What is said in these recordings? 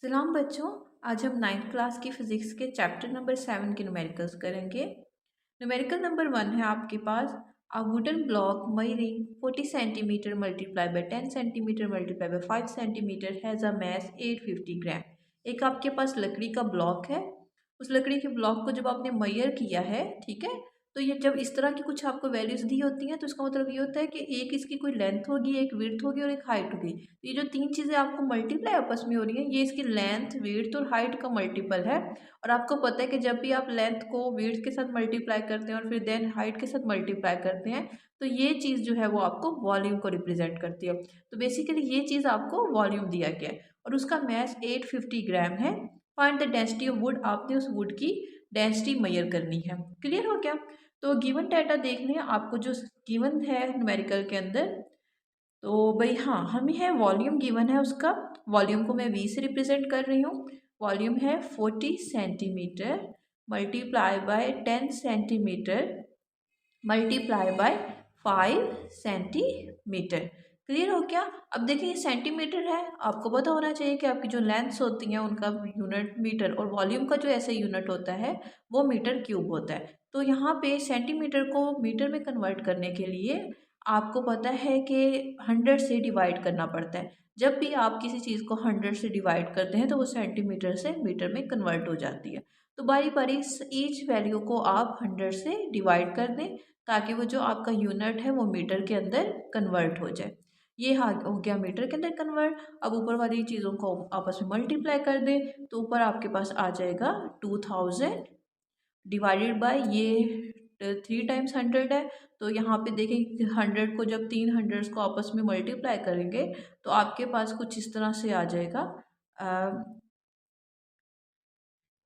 सलाम बच्चों। आज हम 9th क्लास की फिजिक्स के चैप्टर नंबर 7 के न्यूमेरिकल्स करेंगे। न्यूमेरिकल नंबर 1 है आपके पास। A wooden block measuring 40 centimetre multiply by 10 centimetre multiply by 5 centimetre has a mass 850 gram. एक आपके पास लकड़ी का ब्लॉक है। उस लकड़ी के ब्लॉक को जब आपने मैयर किया है, ठीक है, तो ये जब इस तरह की कुछ आपको वैल्यूज दी होती हैं तो इसका मतलब ये होता है कि एक इसकी कोई लेंथ होगी, एक विड्थ होगी और एक हाइट होगी। ये जो तीन चीज़ें आपको मल्टीप्लाई आपस में हो रही हैं, ये इसकी लेंथ, विड्थ और हाइट का मल्टीपल है। और आपको पता है कि जब भी आप लेंथ को विड्थ के साथ मल्टीप्लाई करते हैं और फिर देन हाइट के साथ मल्टीप्लाई करते हैं, तो ये चीज़ जो है वो आपको वॉल्यूम को रिप्रेजेंट करती है। तो बेसिकली ये चीज़ आपको वॉल्यूम दिया गया है और उसका मैस 850 ग्राम है। Find the density of would, आपने उस वुड की डेंसिटी मेजर करनी है। क्लियर हो गया? तो गिवन डाटा देख लें आपको जो गिवन है न्यूमेरिकल के अंदर। तो भाई हाँ, हमें है वॉल्यूम गिवन है उसका। वॉल्यूम को मैं वी से रिप्रेजेंट कर रही हूँ। वॉल्यूम है 40 centimetre multiply by 10 centimetre multiply by 5 centimetre. Clear हो गया? अब देखिए ये सेंटीमीटर है, आपको पता होना चाहिए कि आपकी जो लेंथ्स होती हैं उनका यूनिट मीटर और वॉल्यूम का जो ऐसे यूनिट होता है वो मीटर क्यूब होता है। तो यहाँ पे सेंटीमीटर को मीटर में कन्वर्ट करने के लिए आपको पता है कि 100 से डिवाइड करना पड़ता है। जब भी आप किसी चीज़ को 100 से डिवाइड करते हैं तो वो सेंटीमीटर से मीटर में कन्वर्ट हो जाती है। तो बारी बारी ईच वैल्यू को आप 100 से डिवाइड कर दें ताकि वो जो आपका यूनिट है वो मीटर के अंदर कन्वर्ट हो जाए। ये हो गया मीटर के अंदर कन्वर्ट। अब ऊपर वाली चीज़ों को आपस में मल्टीप्लाई कर दें तो ऊपर आपके पास आ जाएगा 2000 डिवाइडेड बाय ये 3 टाइम्स 100 है। तो यहाँ पे देखें 100 को जब 3 हंड्रेड्स को आपस में मल्टीप्लाई करेंगे तो आपके पास कुछ इस तरह से आ जाएगा।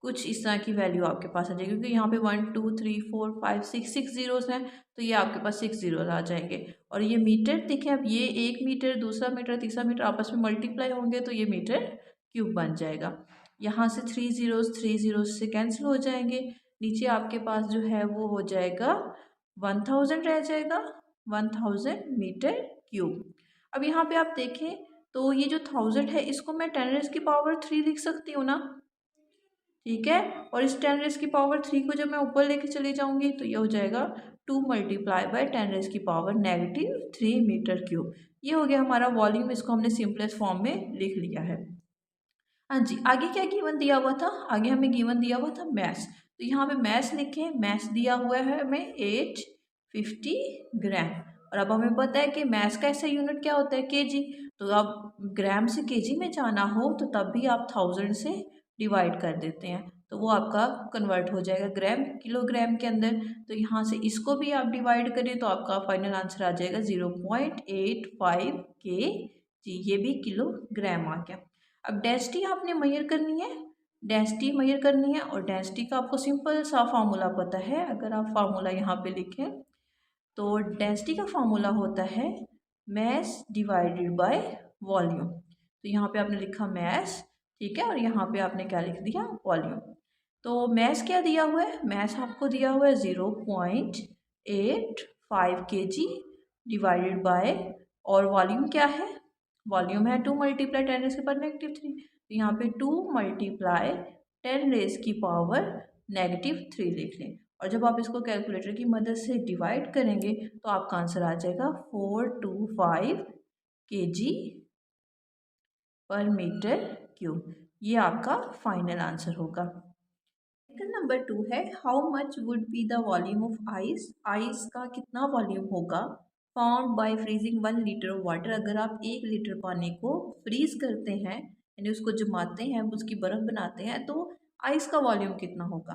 कुछ इस तरह की वैल्यू आपके पास आ जाएगी क्योंकि यहाँ पे 1 2 3 4 5 6 6 जीरोस हैं। तो ये आपके पास 6 जीरोस आ जाएंगे। और ये मीटर देखें, अब ये एक मीटर, दूसरा मीटर, तीसरा मीटर आपस में मल्टीप्लाई होंगे तो ये मीटर क्यूब बन जाएगा। यहाँ से 3 जीरोस से कैंसिल हो जाएंगे। नीचे आपके पास जो है वो हो जाएगा 1000 रह जाएगा, 1000 मीटर क्यूब। अब यहाँ पे आप देखें तो ये जो 1000 है इसको मैं 10⁻³ लिख सकती हूँ ना, ठीक है। और इस 10⁻³ को जब मैं ऊपर लेके चली जाऊंगी तो ये हो जाएगा 2 मल्टीप्लाई बाय 10⁻³ मीटर क्यूब। ये हो गया हमारा वॉल्यूम। इसको हमने सिंपलेस्ट फॉर्म में लिख लिया है। हाँ जी, आगे क्या गिवन दिया हुआ था? आगे हमें गिवन दिया हुआ था मैस। तो यहाँ पे मैस लिखें। मैस दिया हुआ है हमें 850 ग्राम। और अब हमें पता है कि मैस का ऐसा यूनिट क्या होता है, केजी। तो अब ग्राम से केजी में जाना हो तो तब भी आप 1000 से डिवाइड कर देते हैं तो वो आपका कन्वर्ट हो जाएगा ग्राम किलोग्राम के अंदर। तो यहाँ से इसको भी आप डिवाइड करें तो आपका फाइनल आंसर आ जाएगा 0.85 के जी। ये भी किलोग्राम आ गया। अब डेंसिटी आपने मेजर करनी है। डेंसिटी मेजर करनी है और डेंसिटी का आपको सिंपल सा फार्मूला पता है। अगर आप फार्मूला यहाँ पे लिखें तो डेंसिटी का फार्मूला होता है मैस डिवाइडेड बाय वॉल्यूम। तो यहाँ पे आपने लिखा मैस, ठीक है, और यहाँ पे आपने क्या लिख दिया, वॉल्यूम। तो मैस क्या दिया हुआ है? मैस आपको दिया हुआ है 0.85 kg डिवाइडेड बाय, और वॉल्यूम क्या है? वॉल्यूम है 2 मल्टीप्लाई 10⁻³ तो यहाँ पे 2 मल्टीप्लाई 10⁻³ लिख लें। और जब आप इसको कैलकुलेटर की मदद से डिवाइड करेंगे तो आपका आंसर आ जाएगा 425 kg पर मीटर क्यूब। ये आपका फाइनल आंसर होगा। क्वेश्चन नंबर 2 है, how much would be the volume of ice. Ice का कितना वॉल्यूम होगा found by freezing 1 litre of water. अगर आप 1 लीटर पानी को फ्रीज करते हैं यानी उसको जमाते हैं, उसकी बर्फ बनाते हैं, तो आइस का वॉल्यूम कितना होगा।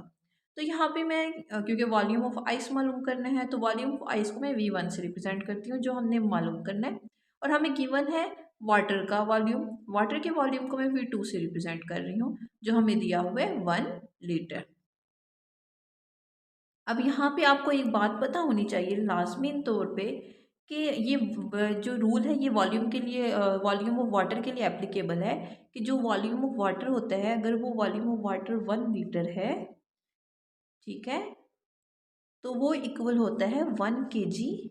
तो यहाँ पे मैं क्योंकि वॉल्यूम ऑफ आइस मालूम करना है तो वॉल्यूम ऑफ आइस को मैं V1 से रिप्रेजेंट करती हूँ जो हमने मालूम करना है। और हमें गिवन है वाटर का वॉल्यूम। वाटर के वॉल्यूम को मैं V2 से रिप्रेजेंट कर रही हूँ जो हमें दिया हुआ है 1 लीटर। अब यहाँ पे आपको एक बात पता होनी चाहिए लाजमी तौर पे कि ये जो रूल है ये वॉल्यूम के लिए, वॉल्यूम ऑफ वाटर के लिए एप्लीकेबल है कि जो वॉल्यूम ऑफ वाटर होता है अगर वो वॉल्यूम ऑफ वाटर 1 लीटर है, ठीक है, तो वो इक्वल होता है 1 kg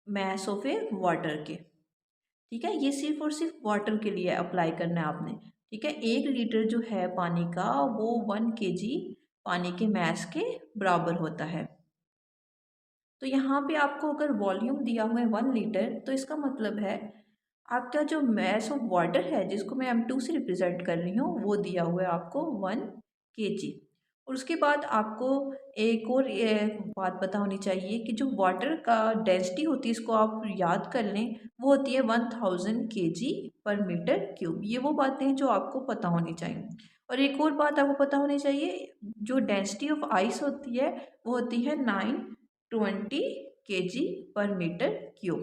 mess of A water के। ठीक है, ये सिर्फ और सिर्फ वाटर के लिए अप्लाई करना है आपने। ठीक है। 1 लीटर जो है पानी का वो 1 kg पानी के मैस के बराबर होता है। तो यहाँ पे आपको अगर वॉल्यूम दिया हुआ है 1 लीटर, तो इसका मतलब है आपका जो मैस ऑफ वाटर है जिसको मैं M2 से रिप्रेजेंट कर रही हूँ वो दिया हुआ है आपको 1 kg। और उसके बाद आपको एक और बात पता होनी चाहिए कि जो वाटर का डेंसिटी होती है, इसको आप याद कर लें, वो होती है 1000 kg/m³। ये वो बातें हैं जो आपको पता होनी चाहिए। और एक और बात आपको पता होनी चाहिए, जो डेंसिटी ऑफ आइस होती है वो होती है 920 kg/m³।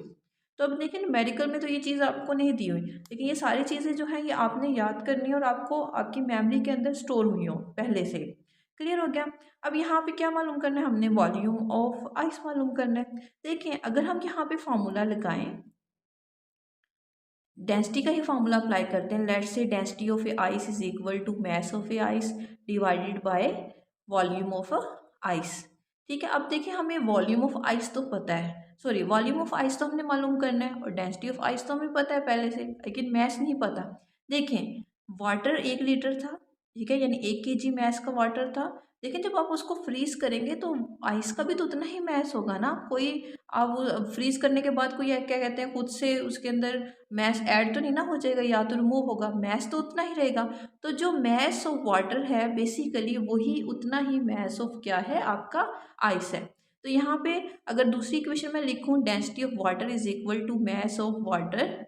तो अब देखिए न्यूमेरिकल में तो ये चीज़ आपको नहीं दी हुई, लेकिन ये सारी चीज़ें जो हैं ये आपने याद करनी है और आपको आपकी मेमोरी के अंदर स्टोर हुई हो पहले से। क्लियर हो गया। अब यहाँ पे क्या मालूम करना है, हमने वॉल्यूम ऑफ आइस मालूम करना है। देखिए अगर हम यहाँ पे फॉर्मूला लगाएं, डेंसिटी का ही फॉर्मूला अप्लाई करते हैं। Let's say density of a ice is equal to mass of a ice divided by volume of ice. ठीक है। अब देखिए हमें वॉल्यूम ऑफ आइस तो पता है, सॉरी वॉल्यूम ऑफ आइस तो हमने मालूम करना है और डेंसिटी ऑफ आइस तो हमें पता है पहले से, लेकिन मैस नहीं पता। देखें वाटर 1 लीटर था, ठीक है, यानी 1 kg मैस का वाटर था। लेकिन जब आप उसको फ्रीज करेंगे तो आइस का भी तो उतना ही मैस होगा ना। कोई आप फ्रीज करने के बाद कोई क्या कहते हैं खुद से उसके अंदर मैस ऐड तो नहीं ना हो जाएगा या तो रिमूव होगा, मैस तो उतना ही रहेगा। तो जो मैस ऑफ वाटर है बेसिकली वही उतना ही मैस ऑफ क्या है आपका आइस है। तो यहाँ पे अगर दूसरी इक्वेशन में लिखूँ density of water is equal to mass of water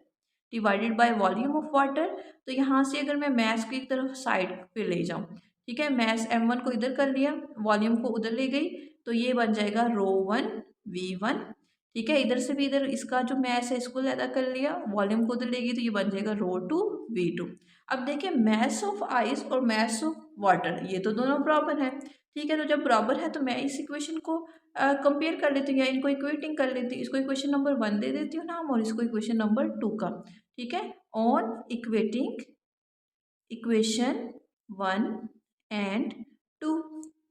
divided by volume of water, तो यहाँ से अगर मैं मैस की तरफ साइड पे ले जाऊँ, ठीक है, मैस m1 को इधर कर लिया, वॉल्यूम को उधर ले गई, तो ये बन जाएगा ρ1 v1। ठीक है, इधर से भी इधर इसका जो मैस है इसको ज़्यादा कर लिया, वॉल्यूम को उधर लेगी तो ये बन जाएगा ρ2 v2। अब देखिए मैस ऑफ आइस और मैस ऑफ वाटर ये तो दोनों बराबर हैं। ठीक है, तो जब बराबर है तो मैं इस इक्वेशन को कंपेयर कर लेती हूँ या इनको इक्वेटिंग कर लेती हूँ। इसको इक्वेशन नंबर 1 दे देती हूँ नाम और इसको इक्वेशन नंबर 2 का। ठीक है, ऑन इक्वेटिंग इक्वेशन 1 and 2।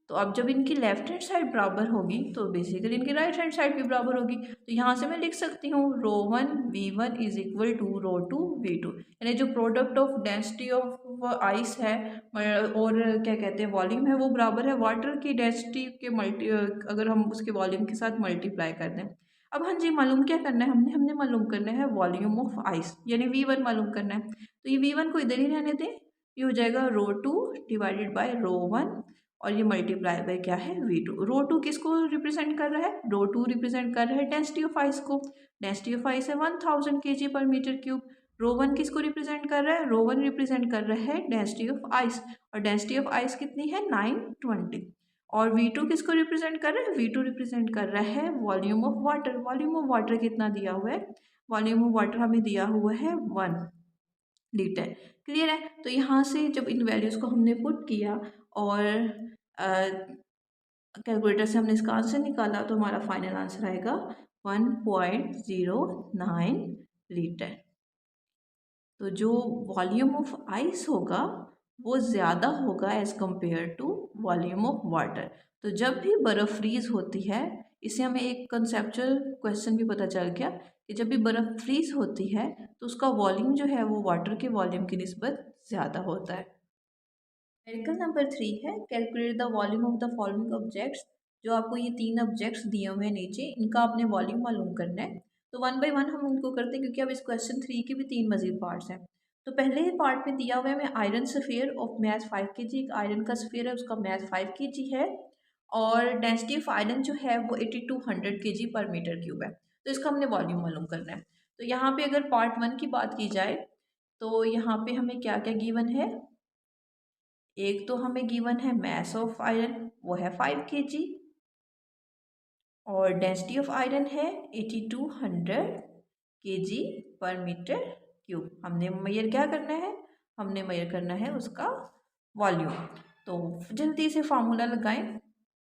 तो अब जब इनकी लेफ्ट हैंड साइड बराबर होगी तो बेसिकली इनकी राइट हैंड साइड भी बराबर होगी। तो यहाँ से मैं लिख सकती हूँ ρ1 v1 is equal to ρ2 v2, यानी जो product of density of ice है और क्या कहते हैं वॉल्यूम है वो बराबर है वाटर की डेंसिटी के अगर हम उसके वॉल्यूम के साथ मल्टीप्लाई कर दें। अब हाँ जी मालूम क्या करना है, हमने हमने मालूम करना है वॉल्यूम ऑफ आइस यानी v1 मालूम करना है। तो ये v1 को इधर ही रहने दें, ये हो जाएगा ρ2 डिवाइडेड बाय ρ1 और ये मल्टीप्लाई बाय क्या है v2। ρ2 किसको रिप्रेजेंट कर रहा है, ρ2 रिप्रेजेंट कर रहा है डेंसिटी ऑफ आइस को। डेंसिटी ऑफ आइस है 1000 kg/m³। ρ1 किसको रिप्रेजेंट कर रहा है, ρ1 रिप्रेजेंट कर रहा है डेंसिटी ऑफ आइस और डेंसिटी ऑफ आइस कितनी है 920। और v2 किसको रिप्रेजेंट कर रहा है, v2 रिप्रेजेंट कर रहा है volume of water. Volume of water कितना दिया हुआ है, वॉल्यूम ऑफ वाटर हमें दिया हुआ है 1 लीटर। क्लियर है। तो यहाँ से जब इन वैल्यूज़ को हमने पुट किया और कैलकुलेटर से हमने इसका आंसर निकाला तो हमारा फाइनल आंसर आएगा 1.09 लीटर। तो जो वॉल्यूम ऑफ आइस होगा वो ज़्यादा होगा as compare to volume of water. तो जब भी बर्फ़ फ्रीज़ होती है, इससे हमें एक कंसेप्चुअल क्वेश्चन भी पता चल गया कि जब भी बर्फ़ फ्रीज़ होती है तो उसका वॉल्यूम जो है वो वाटर के वॉल्यूम की निस्बत ज़्यादा होता है। न्यूमेरिकल नंबर 3 है calculate the volume of the following objects. जो आपको ये 3 ऑब्जेक्ट्स दिए हुए हैं नीचे, इनका आपने वॉल्यूम मालूम करना है। तो 1 बाय 1 हम उनको करते हैं क्योंकि अब इस क्वेश्चन 3 के भी 3 मजीद पार्ट्स हैं। तो पहले ही पार्ट में दिया हुआ है हमें iron sphere of math 5 kg। एक आयरन का सफ़ियर है उसका मैथ 5 kg है और डेंसिटी ऑफ आयरन जो है वो 8200 kg/m³ है। तो इसका हमने वॉल्यूम मालूम करना है। तो यहाँ पे अगर पार्ट 1 की बात की जाए तो यहाँ पे हमें क्या क्या गिवन है, एक तो हमें गिवन है मैस ऑफ आयरन वो है 5 kg और डेंसिटी ऑफ आयरन है 8200 kg/m³। हमने मेजर क्या करना है, हमने मेजर करना है उसका वॉल्यूम। तो जल्दी से फार्मूला लगाएं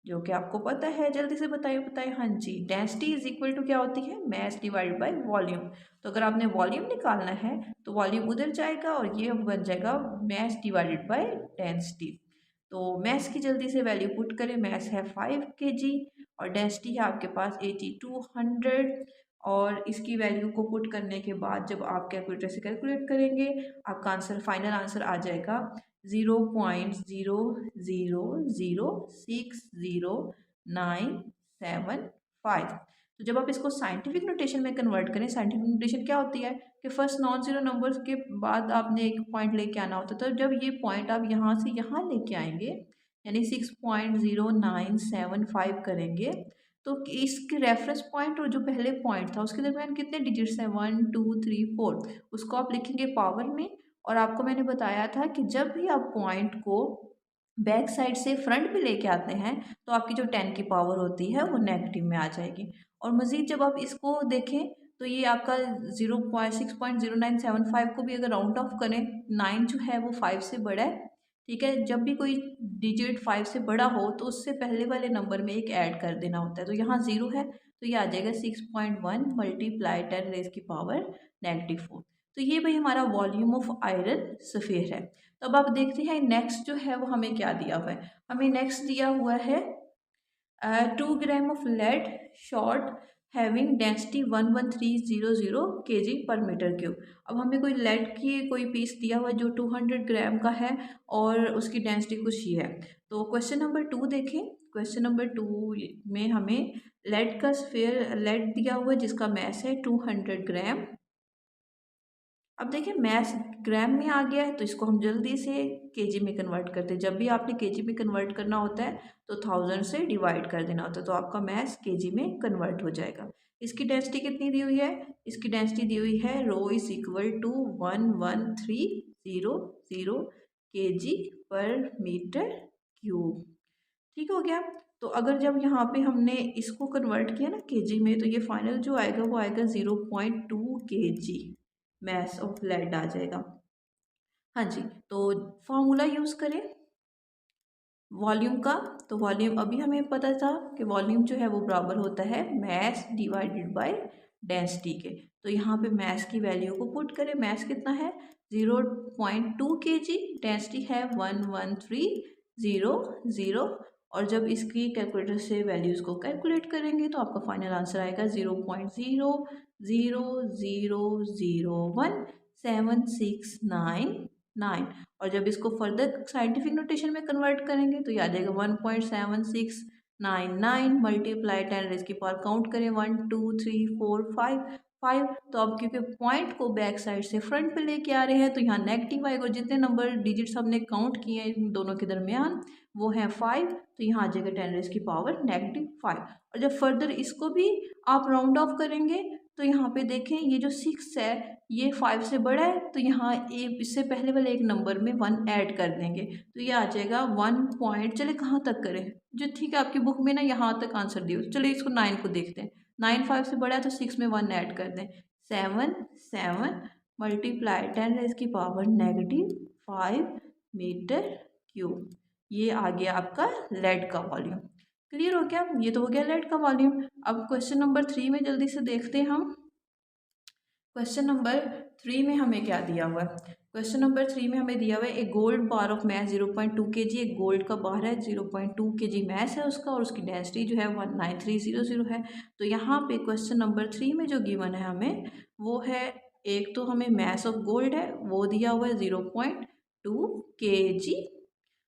जो कि आपको पता है, जल्दी से बताइए बताइए। हाँ जी, डेंसिटी इज इक्वल टू क्या होती है, मैस डिवाइडेड बाय वॉल्यूम। तो अगर आपने वॉल्यूम निकालना है तो वॉल्यूम उधर जाएगा और ये बन जाएगा मैस डिवाइडेड बाय डेंसिटी। तो मैस की जल्दी से वैल्यू पुट करें, मैस है 5 kg और डेंसिटी है आपके पास 8200 और इसकी वैल्यू को पुट करने के बाद जब आप कैलकुलेटर से कैलकुलेट करेंगे आपका आंसर फाइनल आंसर आ जाएगा 0.00060975। तो जब आप इसको साइंटिफिक नोटेशन में कन्वर्ट करें, साइंटिफिक नोटेशन क्या होती है कि फर्स्ट नॉन जीरो नंबर्स के बाद आपने एक पॉइंट लेके आना होता है। तो जब ये पॉइंट आप यहाँ से यहाँ लेके आएंगे यानी 6.0975 करेंगे तो इसके रेफरेंस पॉइंट और जो पहले पॉइंट था उसके दरमियान कितने डिजिट्स हैं 1 2 3 4। उसको आप लिखेंगे पावर में। और आपको मैंने बताया था कि जब भी आप पॉइंट को बैक साइड से फ्रंट पे लेके आते हैं तो आपकी जो 10 की पावर होती है वो नेगेटिव में आ जाएगी। और मज़ीद जब आप इसको देखें तो ये आपका 6.0975 को भी अगर राउंड ऑफ करें 9 जो है वो 5 से बड़ा है। ठीक है, जब भी कोई डिजिट 5 से बड़ा हो तो उससे पहले वाले नंबर में एक ऐड कर देना होता है। तो यहाँ 0 है तो ये आ जाएगा 6.1 मल्टीप्लाई 10 रेज़ की पावर -4। तो ये भाई हमारा वॉल्यूम ऑफ आयरन सफ़ेयर है। तो अब आप देखते हैं नेक्स्ट जो है वो हमें क्या दिया हुआ है। हमें नेक्स्ट दिया हुआ है 2 gram of lead shot having density 11300 kg पर मीटर क्यूब। अब हमें कोई लेड की कोई पीस दिया हुआ है जो 200 ग्राम का है और उसकी डेंसिटी कुछ ही है। तो क्वेश्चन नंबर 2 देखें। क्वेश्चन नंबर 2 में हमें लेड का स्फीयर लेड दिया हुआ है जिसका मैस है 200 ग्राम। अब देखिए मैथ ग्राम में आ गया है तो इसको हम जल्दी से केजी में कन्वर्ट करते हैं। जब भी आपने केजी में कन्वर्ट करना होता है तो 1000 से डिवाइड कर देना होता है तो आपका मैथ केजी में कन्वर्ट हो जाएगा। इसकी डेंसिटी कितनी दी हुई है? इसकी डेंसिटी दी हुई है rho is equal to 11300 kg पर मीटर क्यूब। ठीक हो गया। तो अगर जब यहाँ पे हमने इसको कन्वर्ट किया ना केजी में तो ये फाइनल जो आएगा वो आएगा 0.2 kg मैस ऑफ लेड आ जाएगा। हाँ जी, तो फॉर्मूला यूज़ करें वॉल्यूम का। तो वॉल्यूम अभी हमें पता था कि वॉल्यूम जो है वो बराबर होता है मैस डिवाइडेड बाय डेंसिटी के। तो यहाँ पे मैस की वैल्यू को पुट करें। मैस कितना है 0.2 kg, डेंसिटी है 11300 और जब इसकी कैलकुलेटर से वैल्यूज़ को कैलकुलेट करेंगे तो आपका फाइनल आंसर आएगा 0.00017699। और जब इसको फर्दर साइंटिफिक नोटेशन में कन्वर्ट करेंगे तो ये आ जाएगा 1.7699 मल्टीप्लाई 10 रेज़ की पावर काउंट करें 1 2 3 4 5। तो अब क्योंकि पॉइंट को बैक साइड से फ्रंट पे लेके आ रहे हैं तो यहाँ नेगेटिव आएगा। जितने नंबर डिजिट्स हमने काउंट किए हैं इन दोनों के दरमियान वो है 5 तो यहाँ आ जाएगा 10 रेज़ की पावर -5। और जब फर्दर इसको भी आप राउंड ऑफ करेंगे तो यहाँ पे देखें ये जो 6 है ये 5 से बड़ा है तो यहाँ इससे पहले वाले एक नंबर में 1 ऐड कर देंगे तो ये आ जाएगा 1 पॉइंट। चले कहाँ तक करें जो ठीक है आपकी बुक में ना यहाँ तक आंसर दियो। चलो इसको 9 को देखते हैं। 9 5 से बड़ा है तो 6 में 1 ऐड कर दें 7 मल्टीप्लाई 10 रेज़ की पावर -5 मीटर क्यूब। ये आ गया आपका लेड का वॉल्यूम। क्लियर हो गया? ये तो हो गया लेड का वॉल्यूम। अब क्वेश्चन नंबर 3 में जल्दी से देखते हैं हम। क्वेश्चन नंबर 3 में हमें क्या दिया हुआ है? क्वेश्चन नंबर 3 में हमें दिया हुआ है एक gold bar of mass 0.2 kg। एक गोल्ड का बार है 0.2 kg मैस है उसका और उसकी डेंसिटी जो है 19300 है। तो यहाँ पे क्वेश्चन नंबर 3 में जो गिवन है हमें वो है एक तो हमें मैस ऑफ गोल्ड है वो दिया हुआ है 0.2 kg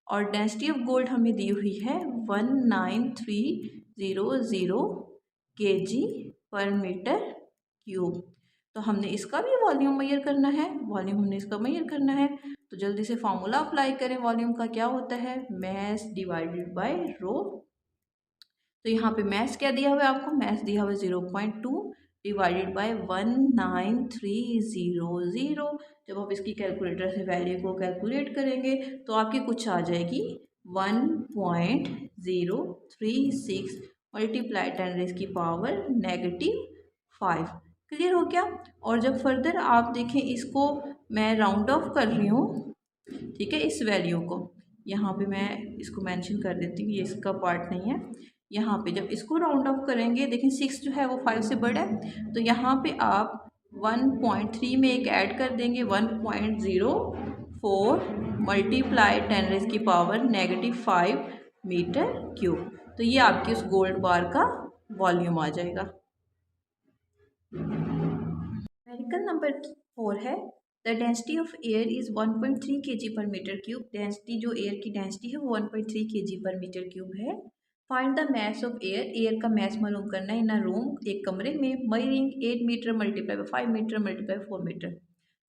और डेंसिटी ऑफ गोल्ड हमें दी हुई है 19300 kg पर मीटर क्यूब। तो हमने इसका भी वॉल्यूम मेजर करना है। वॉल्यूम हमने इसका मेजर करना है तो जल्दी से फॉर्मूला अप्लाई करें। वॉल्यूम का क्या होता है मैस डिवाइडेड बाय रो। तो यहाँ पे मैस क्या दिया हुआ है आपको? मैस दिया हुआ है 0.2 डिवाइडेड बाय 19300। जब आप इसकी कैलकुलेटर से वैल्यू को कैलकुलेट करेंगे तो आपकी कुछ आ जाएगी 1.036 मल्टीप्लाई 10 रेज़ की पावर -5। क्लियर हो गया? और जब फर्दर आप देखें इसको मैं राउंड ऑफ कर रही हूँ ठीक है इस वैल्यू को। यहाँ पे मैं इसको मेंशन कर देती हूँ ये इसका पार्ट नहीं है। यहाँ पे जब इसको राउंड ऑफ करेंगे देखें 6 जो है वो 5 से बड़ा है तो यहाँ पे आप 1.3 में एक ऐड कर देंगे 1.04 मल्टीप्लाई 10 रेज़ की पावर -5 मीटर क्यूब। तो ये आपकी उस गोल्ड बार का वॉल्यूम आ जाएगा। न्यूमेरिकल नंबर 4 है the density of air is 1.3 kg पर मीटर क्यूब। डेंसिटी जो एयर की डेंसिटी है वो 1.3 kg पर मीटर क्यूब है। Find the mass of air. Air का मास मालूम करना है इन अ रूम एक कमरे में measuring 8 metre multiply by 5 metre multiply 4 metre.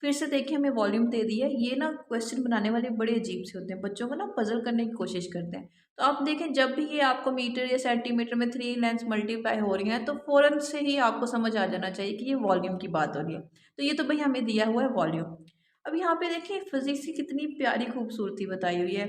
फिर से देखिए हमें वॉल्यूम दे दिया है। ये ना क्वेश्चन बनाने वाले बड़े अजीब से होते हैं, बच्चों को ना पजल करने की कोशिश करते हैं। तो आप देखें जब भी ये आपको मीटर या सेंटीमीटर में 3 लेंस मल्टीप्लाई हो रही हैं तो फ़ौरन से ही आपको समझ आ जाना चाहिए कि ये वॉल्यूम की बात हो रही है। तो ये तो भाई हमें दिया हुआ है वॉल्यूम। अब यहाँ पे देखिए फिजिक्स की कितनी प्यारी खूबसूरती बताई हुई है।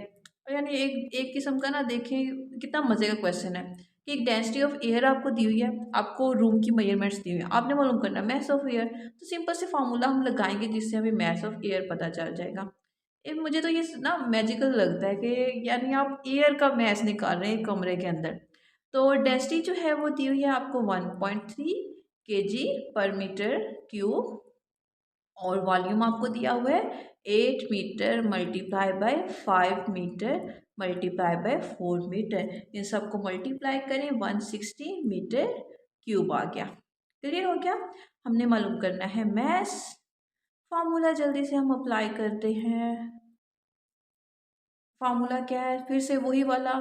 यानी एक एक किस्म का ना देखें कितना मज़े का क्वेश्चन है कि एक डेंसिटी ऑफ एयर आपको दी हुई है, आपको रूम की मेजरमेंट्स दी हुई है, आपने मालूम करना है मास ऑफ एयर। तो सिंपल से फार्मूला हम लगाएंगे जिससे हमें मास ऑफ एयर पता चल जाएगा। मुझे तो ये ना मैजिकल लगता है कि यानी आप एयर का मास निकाल रहे हैं कमरे के अंदर। तो डेंसिटी जो है वो दी हुई है आपको 1.3 kg पर मीटर क्यूब और वॉल्यूम आपको दिया हुआ है 8 metre multiply by 5 metre multiply by 4 metre. इन सबको मल्टीप्लाई करें 160 मीटर क्यूब आ गया। क्लियर हो गया। हमने मालूम करना है मैस। फार्मूला जल्दी से हम अप्लाई करते हैं। फार्मूला क्या है, फिर से वही वाला,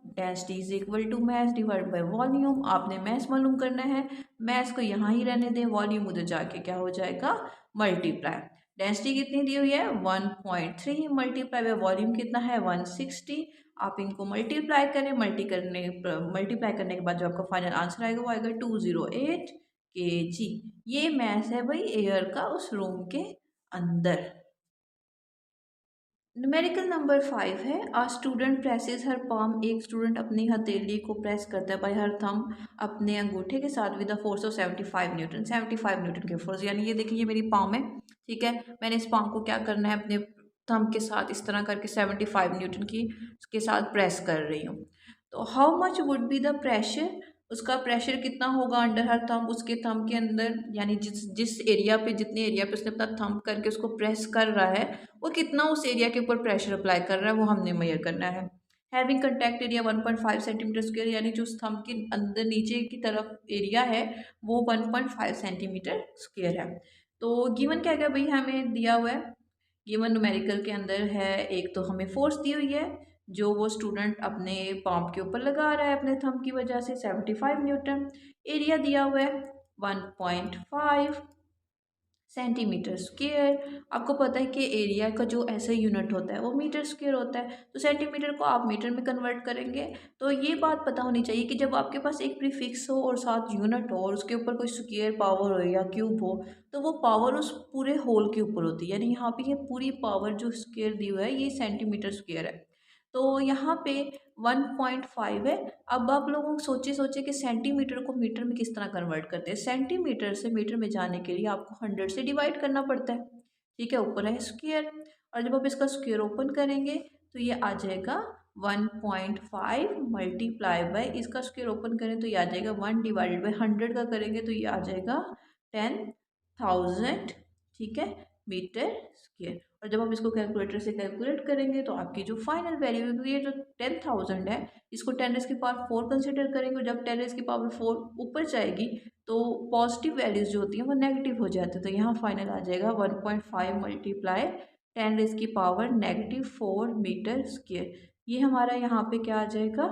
density is equal to mass divide by volume. आपने मैस मालूम करना है, मैस को यहाँ ही रहने दें, वॉल्यूम उधर जाके क्या हो जाएगा मल्टीप्लाई। डेंसिटी कितनी दी हुई है 1.3 मल्टीप्लाई बाय वॉल्यूम कितना है 160। आप इनको मल्टीप्लाई करें, मल्टीप्लाई करने के बाद जो आपका फाइनल आंसर आएगा वो आएगा 208 kg। ये मैस है भाई एयर का उस रूम के अंदर। न्यूमेरिकल नंबर 5 है आ स्टूडेंट प्रेसेस हर पाम। एक स्टूडेंट अपनी हथेली को प्रेस करता है बाय हर थंब अपने अंगूठे के साथ with the force of 75 Newton. 75 Newton के फोर्स, यानी ये देखिए ये मेरी पाम है, ठीक है। मैंने इस पाम को क्या करना है अपने थंब के साथ इस तरह करके 75 न्यूटन की के साथ प्रेस कर रही हूँ। तो how much would be the pressure, उसका प्रेशर कितना होगा अंडर हर थंब, उसके थंब के अंदर, यानी जिस जिस एरिया पे जितने एरिया पे उसने अपना थंब करके उसको प्रेस कर रहा है वो कितना उस एरिया के ऊपर प्रेशर अप्लाई कर रहा है वो हमने मेजर करना है। Having contact area 1.5 centimetre square, यानी जो थंब के अंदर नीचे की तरफ एरिया है वो 1.5 सेंटीमीटर स्क्वायर है। तो गिवन क्या क्या भाई हमें दिया हुआ है, गिवन न्यूमेरिकल के अंदर है एक तो हमें फोर्स दी हुई है जो वो स्टूडेंट अपने पाम के ऊपर लगा रहा है अपने थंब की वजह से 75 न्यूटन। एरिया दिया हुआ है 1.5 सेंटीमीटर स्क्वेयर। आपको पता है कि एरिया का जो ऐसा यूनिट होता है वो मीटर स्क्वेयर होता है, तो सेंटीमीटर को आप मीटर में कन्वर्ट करेंगे। तो ये बात पता होनी चाहिए कि जब आपके पास एक प्रीफिक्स हो और साथ यूनिट हो और उसके ऊपर कोई स्क्वेयर पावर हो या क्यूब हो तो वो पावर उस पूरे होल के ऊपर होती है। यानी यहाँ पे ये पूरी पावर जो स्क्वेयर दी हुआ है ये सेंटीमीटर स्क्वेयर है। तो यहाँ पे 1.5 है। अब आप लोगों को सोचे सोचे कि सेंटीमीटर को मीटर में किस तरह कन्वर्ट करते हैं। सेंटीमीटर से मीटर में जाने के लिए आपको 100 से डिवाइड करना पड़ता है, ठीक है। ऊपर है स्क्वायर और जब आप इसका स्क्वायर ओपन करेंगे तो ये आ जाएगा 1.5 मल्टीप्लाई बाय, इसका स्क्वायर ओपन करें तो ये आ जाएगा 1 डिवाइडेड बाई 100 का करेंगे तो ये आ जाएगा 10,000, ठीक है, मीटर स्क्वायर। और जब आप इसको कैलकुलेटर से कैलकुलेट करेंगे तो आपकी जो फाइनल वैल्यू है, क्योंकि ये जो 10,000 है इसको 10 रेज़ की पावर 4 कंसिडर करेंगे और जब 10 रेज़ की पावर 4 ऊपर जाएगी तो पॉजिटिव वैल्यूज़ जो होती हैं वो नेगेटिव हो जाती है। तो यहाँ फाइनल आ जाएगा 1.5 मल्टीप्लाई 10 रेज़ की पावर -4 मीटर स्क्वायर। ये हमारा यहाँ पे क्या आ जाएगा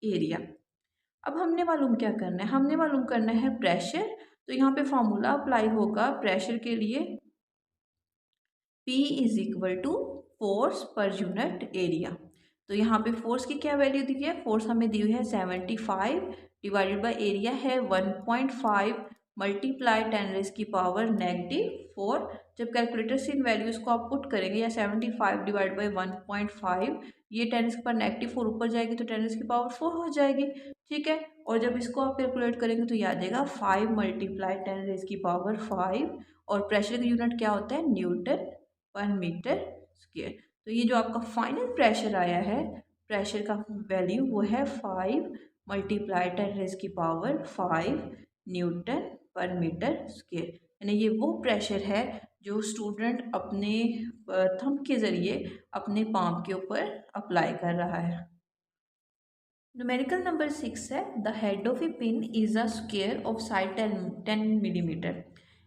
एरिया। अब हमने मालूम क्या करना है, हमने मालूम करना है प्रेशर। तो यहाँ पे फॉर्मूला अप्लाई होगा प्रेशर के लिए, P is equal to force per unit area. तो यहाँ पे फोर्स की क्या वैल्यू दी है, फोर्स हमें दी हुई है 75 डिवाइडेड बाय एरिया है 1.5 मल्टीप्लाई 10 रेज़ की पावर -4। जब कैलकुलेटर से इन वैल्यूज़ को आप पुट करेंगे या 75 डिवाइड बाई 1.5, ये 10 रेज़ की पावर -4 ऊपर जाएगी तो 10 रेज़ की पावर 4 हो जाएगी, ठीक है। और जब इसको आप कैलकुलेट करेंगे तो ये आ जाएगा 5 मल्टीप्लाई 10 रेज़ की पावर 5। और प्रेशर का यूनिट क्या होता है न्यूटन पर मीटर स्क्वायर। तो ये जो आपका फाइनल प्रेशर आया है, प्रेशर का वैल्यू वो है 5 मल्टीप्लाई 10 रेज़ की पावर 5 न्यूटन पर मीटर स्क्वायर। यानी ये वो प्रेशर है जो स्टूडेंट अपने थंब के ज़रिए अपने पाम के ऊपर अप्लाई कर रहा है। न्यूमेरिकल नंबर 6 है the head of A pin is a square of side 10 millimetre.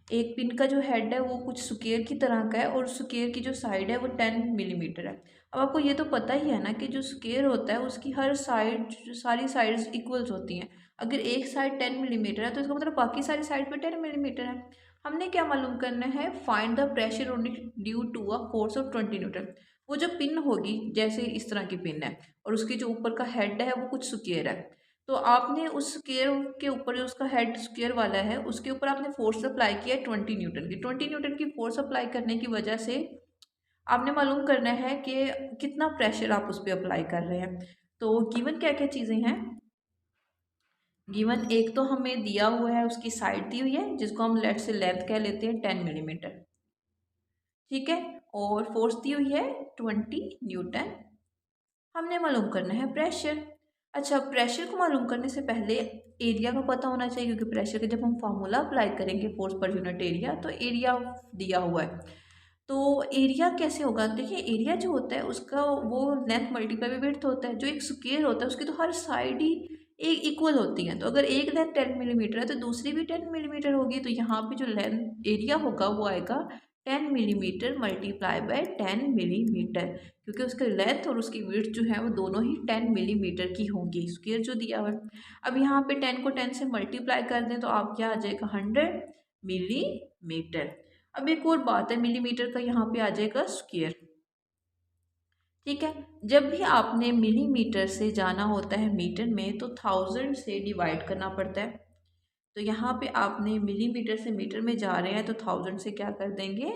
एक पिन का जो हेड है वो कुछ स्क्वायर की तरह का है और स्क्वायर की जो साइड है वो 10 मिलीमीटर है। अब आपको ये तो पता ही है ना कि जो स्क्वायर होता है उसकी हर साइड सारी साइड्स इक्वल्स होती हैं। अगर एक साइड 10 मिलीमीटर है तो इसका मतलब बाकी सारी साइड पे 10 मिलीमीटर है। हमने क्या मालूम करना है, find the pressure on it due to a force of 20 newton. वो जो पिन होगी जैसे इस तरह की पिन है और उसकी जो ऊपर का हेड है वो कुछ स्क्वायर है, तो आपने उस स्क्वायर के ऊपर जो उसका हेड स्क्वायर वाला है उसके ऊपर आपने फोर्स अप्लाई किया है 20 न्यूटन की। 20 न्यूटन की फोर्स अप्लाई करने की वजह से आपने मालूम करना है कि कितना प्रेशर आप उस पर अप्लाई कर रहे हैं। तो गिवन क्या क्या चीज़ें हैं, गिवन एक तो हमें दिया हुआ है उसकी साइड दी हुई है जिसको हम लेट से लेंथ कह लेते हैं 10 मिलीमीटर, ठीक है, और फोर्स दी हुई है 20 न्यूटन। हमने मालूम करना है प्रेशर। अच्छा, प्रेशर को मालूम करने से पहले एरिया का पता होना चाहिए, क्योंकि प्रेशर के जब हम फार्मूला अप्लाई करेंगे फोर्स पर यूनिट एरिया तो एरिया दिया हुआ है। तो एरिया कैसे होगा, देखिए एरिया जो होता है उसका वो लेंथ मल्टीप्लाई बाई विड्थ होता है। जो एक स्क्वायर होता है उसकी तो हर साइड ही एक इक्वल होती है, तो अगर एक लेंथ 10 मिलीमीटर है तो दूसरी भी 10 मिलीमीटर होगी, तो यहाँ पे जो लेंथ एरिया होगा वो आएगा 10 मिलीमीटर मल्टीप्लाई बाय 10 मिलीमीटर, क्योंकि उसका लेंथ और उसकी विड्थ जो है वो दोनों ही 10 मिलीमीटर की होंगी, स्क्वायर जो दिया हुआ है। अब यहाँ पे 10 को 10 से मल्टीप्लाई कर दें तो आप क्या आ जाएगा 100 मिलीमीटर। अब एक और बात है, मिलीमीटर का यहाँ पे आ जाएगा स्क्वायर, ठीक है। जब भी आपने मिलीमीटर से जाना होता है मीटर में तो 1000 से डिवाइड करना पड़ता है। तो यहाँ पे आपने मिलीमीटर से मीटर में जा रहे हैं तो 1000 से क्या कर देंगे,